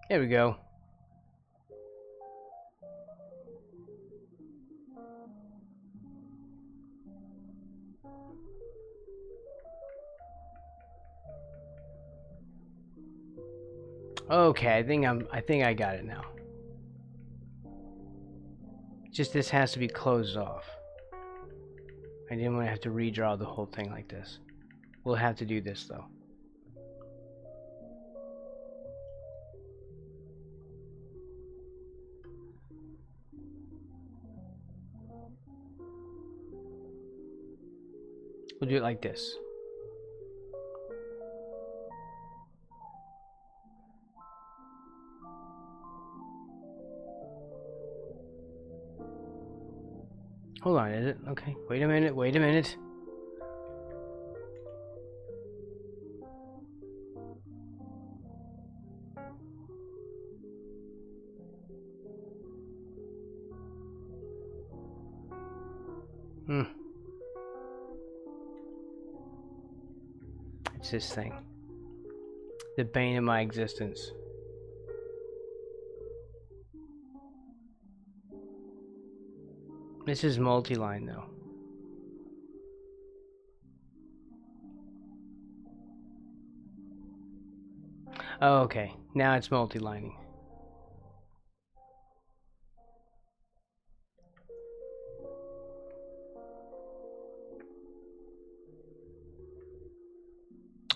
There we go. Okay, I think I got it now. Just this has to be closed off. I didn't want to have to redraw the whole thing like this. We'll have to do this though. We'll do it like this. Hold on, is it? Okay, wait a minute, wait a minute. It's this thing. The bane of my existence. This is multi-line though. Oh, okay. Now it's multi-lining.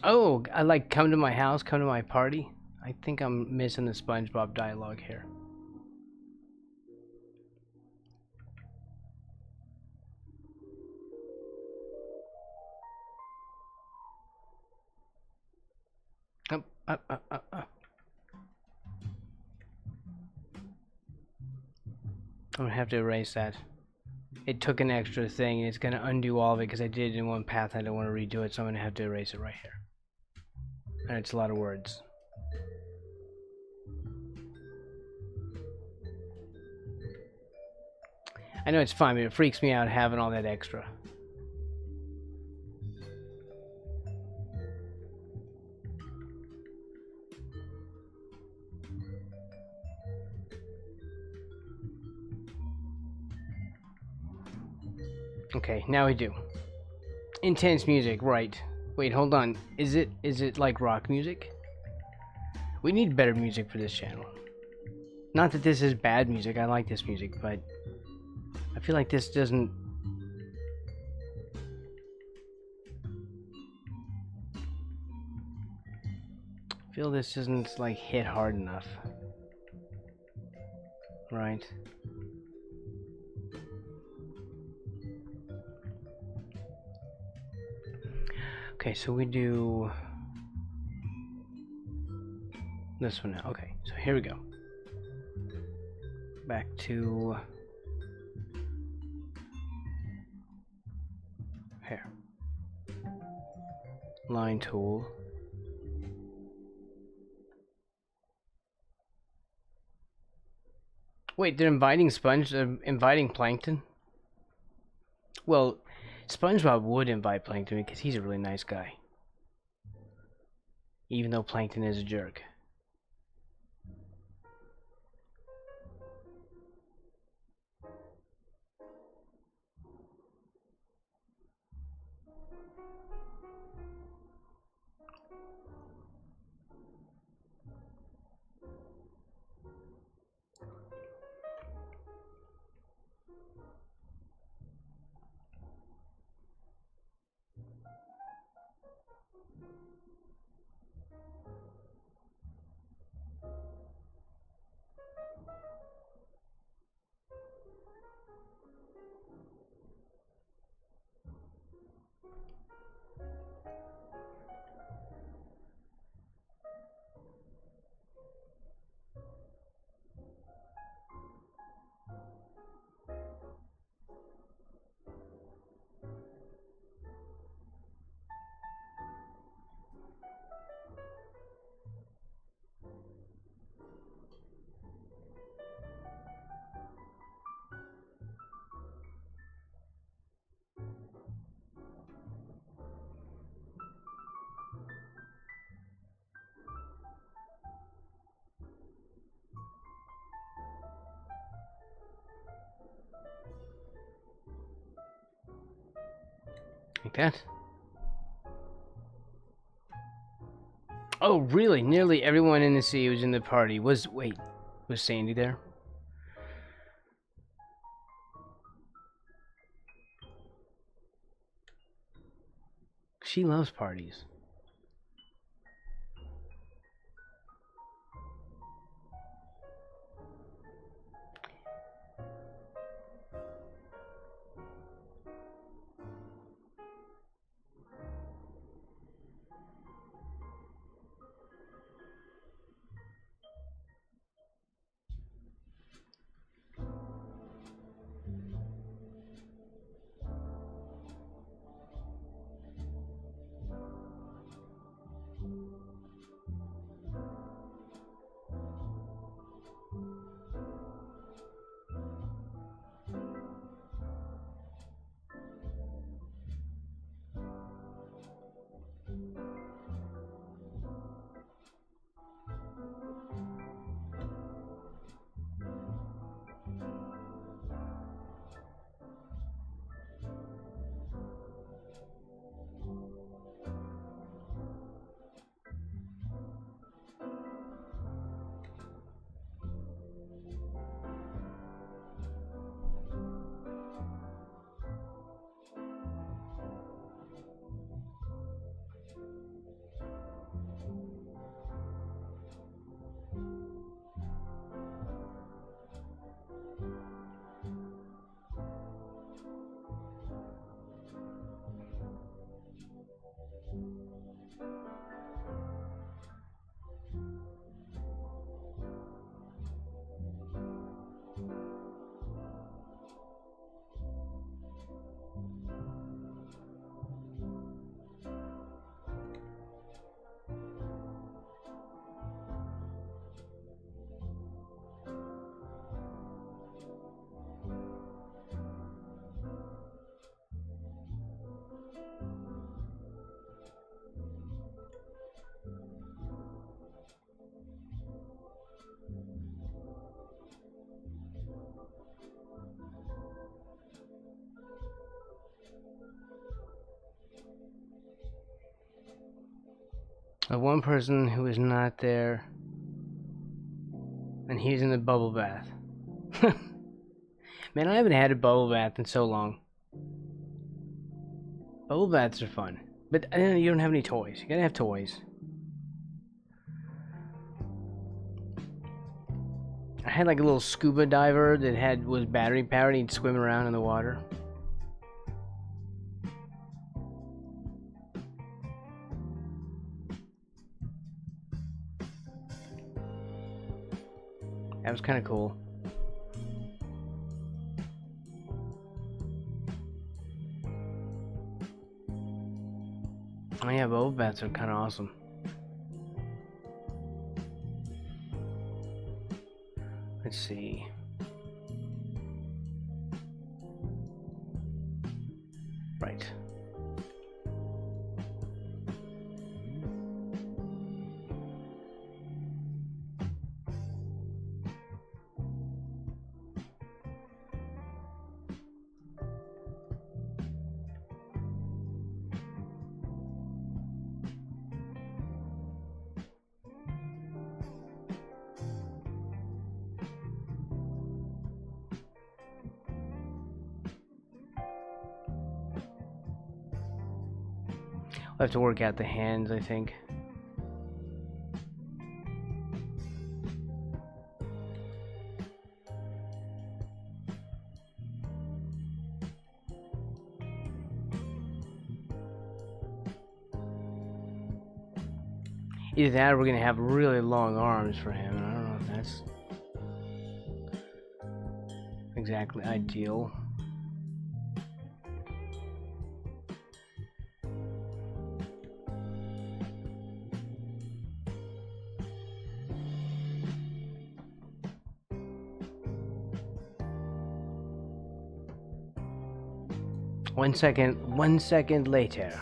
Oh, I like come to my house, come to my party. I think I'm missing the SpongeBob dialogue here. I'm gonna have to erase that. It took an extra thing and it's gonna undo all of it because I did it in one path. I don't want to redo it, so I'm gonna have to erase it right here. And it's a lot of words. I know it's fine, but it freaks me out having all that extra. Okay, now we do. Intense music, right. Wait, hold on. Is it like rock music? We need better music for this channel. Not that this is bad music, I like this music, but I feel like this doesn't... I feel this doesn't like hit hard enough. Right. Okay, so we do this one now. Okay, so here we go. Back to here. Line tool. Wait, they're inviting inviting Plankton? Well, SpongeBob would invite Plankton because he's a really nice guy. Even though Plankton is a jerk. like that. Oh, really? Nearly everyone in the sea who was in the party was... Wait, was Sandy there? She loves parties. One person who is not there, and he's in the bubble bath. Man, I haven't had a bubble bath in so long. Bubble baths are fun, but you don't have any toys. You gotta have toys. I had like a little scuba diver that was battery powered. He'd swim around in the water. That was kind of cool. Oh yeah, bubble baths are kind of awesome. Let's see. Right. I'll have to work out the hands, I think. Either that or we're gonna have really long arms for him, and I don't know if that's exactly ideal. One second later.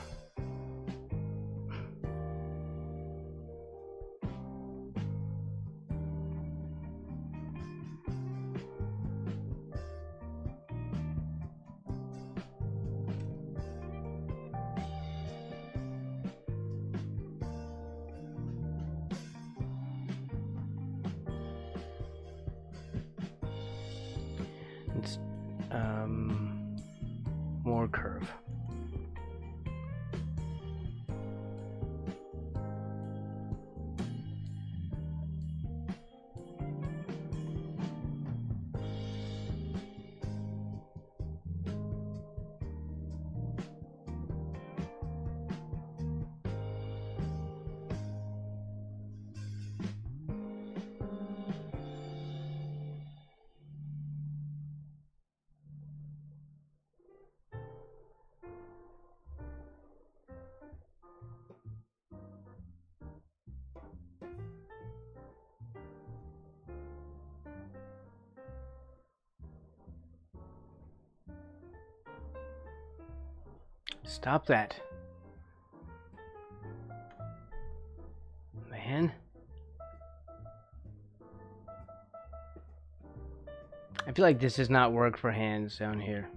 Stop that. Man. I feel like this does not work for hands down here.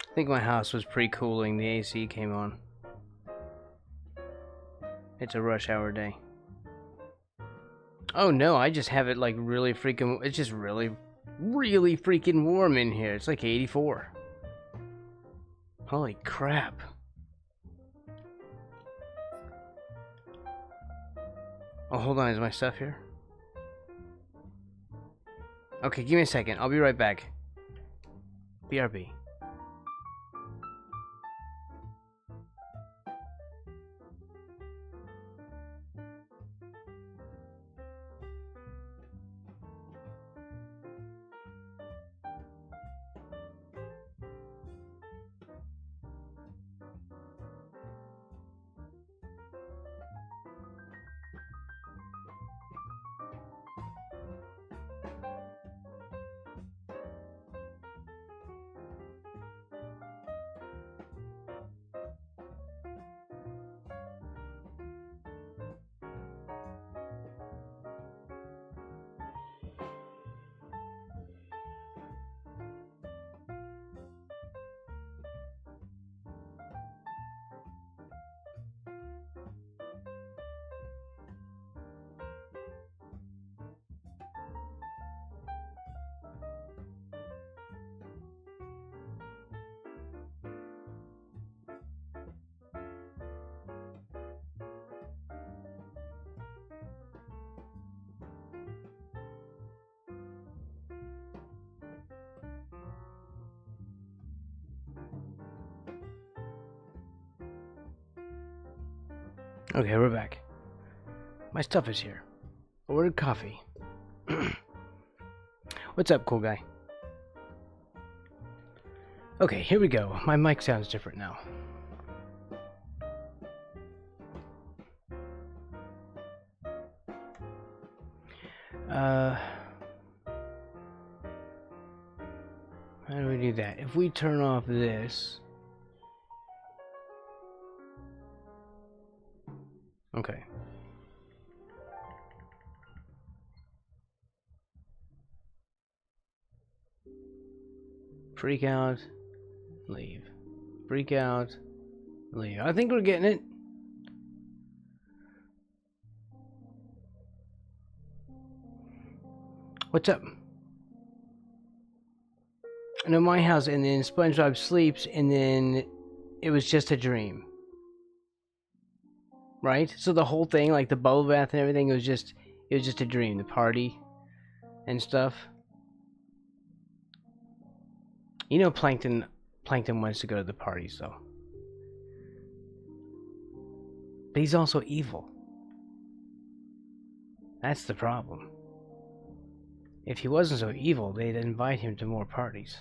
I think my house was pre-cooling. The AC came on. It's a rush hour day. Oh no, I just have it like really freaking... It's just really freaking warm in here. It's like 84. Holy crap. Oh, hold on. Is my stuff here? Okay, give me a second. I'll be right back. BRB. Okay, we're back. My stuff is here. I ordered coffee. What's up, cool guy? Okay, here we go. My mic sounds different now. How do we do that? If we turn off this... Okay. Freak out, leave. Freak out, leave. I think we're getting it. What's up? I know my house, and then SpongeBob sleeps, and then it was just a dream. Right? So the whole thing, like the bubble bath and everything, it was just a dream. The party and stuff. You know, Plankton wants to go to the parties, though. But he's also evil. That's the problem. If he wasn't so evil, they'd invite him to more parties.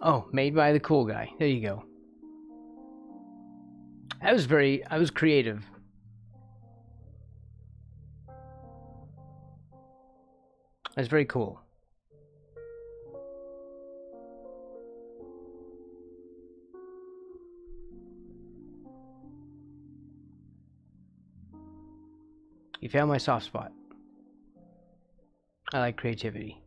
Oh, made by the cool guy. There you go. I was creative. That's very cool. You found my soft spot. I like creativity.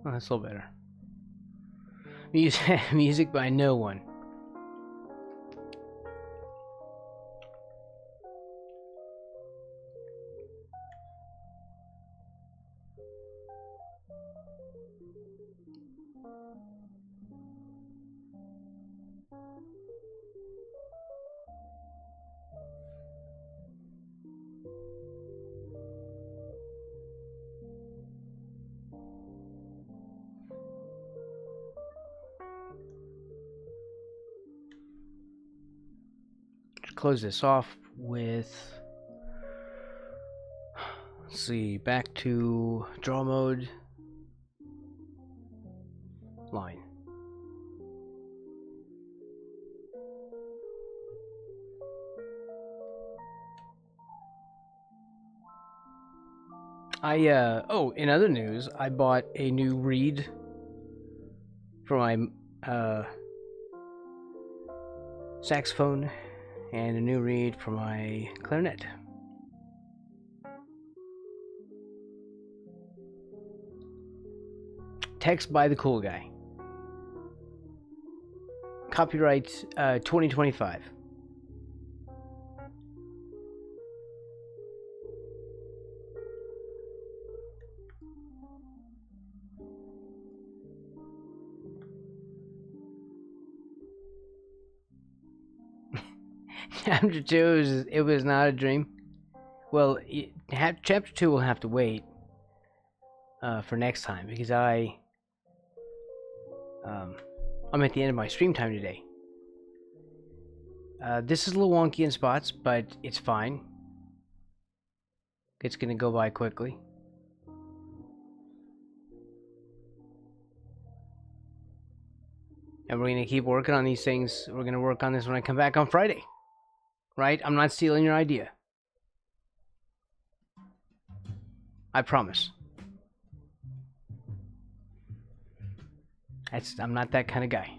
Oh, that's a little better. Music by no one. Close this off with, let's see, back to draw mode, line. Oh, in other news, I bought a new reed for my saxophone and a new reed for my clarinet. Text by the cool guy. Copyright 2025. Chapter 2 it was not a dream. Well, chapter 2 will have to wait for next time because I'm at the end of my stream time today. This is a little wonky in spots, but it's fine. It's gonna go by quickly. And we're gonna keep working on these things. We're gonna work on this when I come back on Friday. Right? I'm not stealing your idea. I promise. I'm not that kind of guy.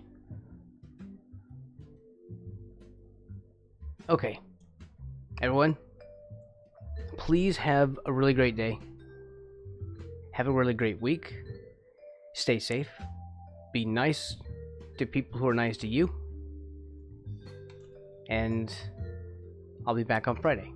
Okay. Everyone, please have a really great day. Have a really great week. Stay safe. Be nice to people who are nice to you. And I'll be back on Friday.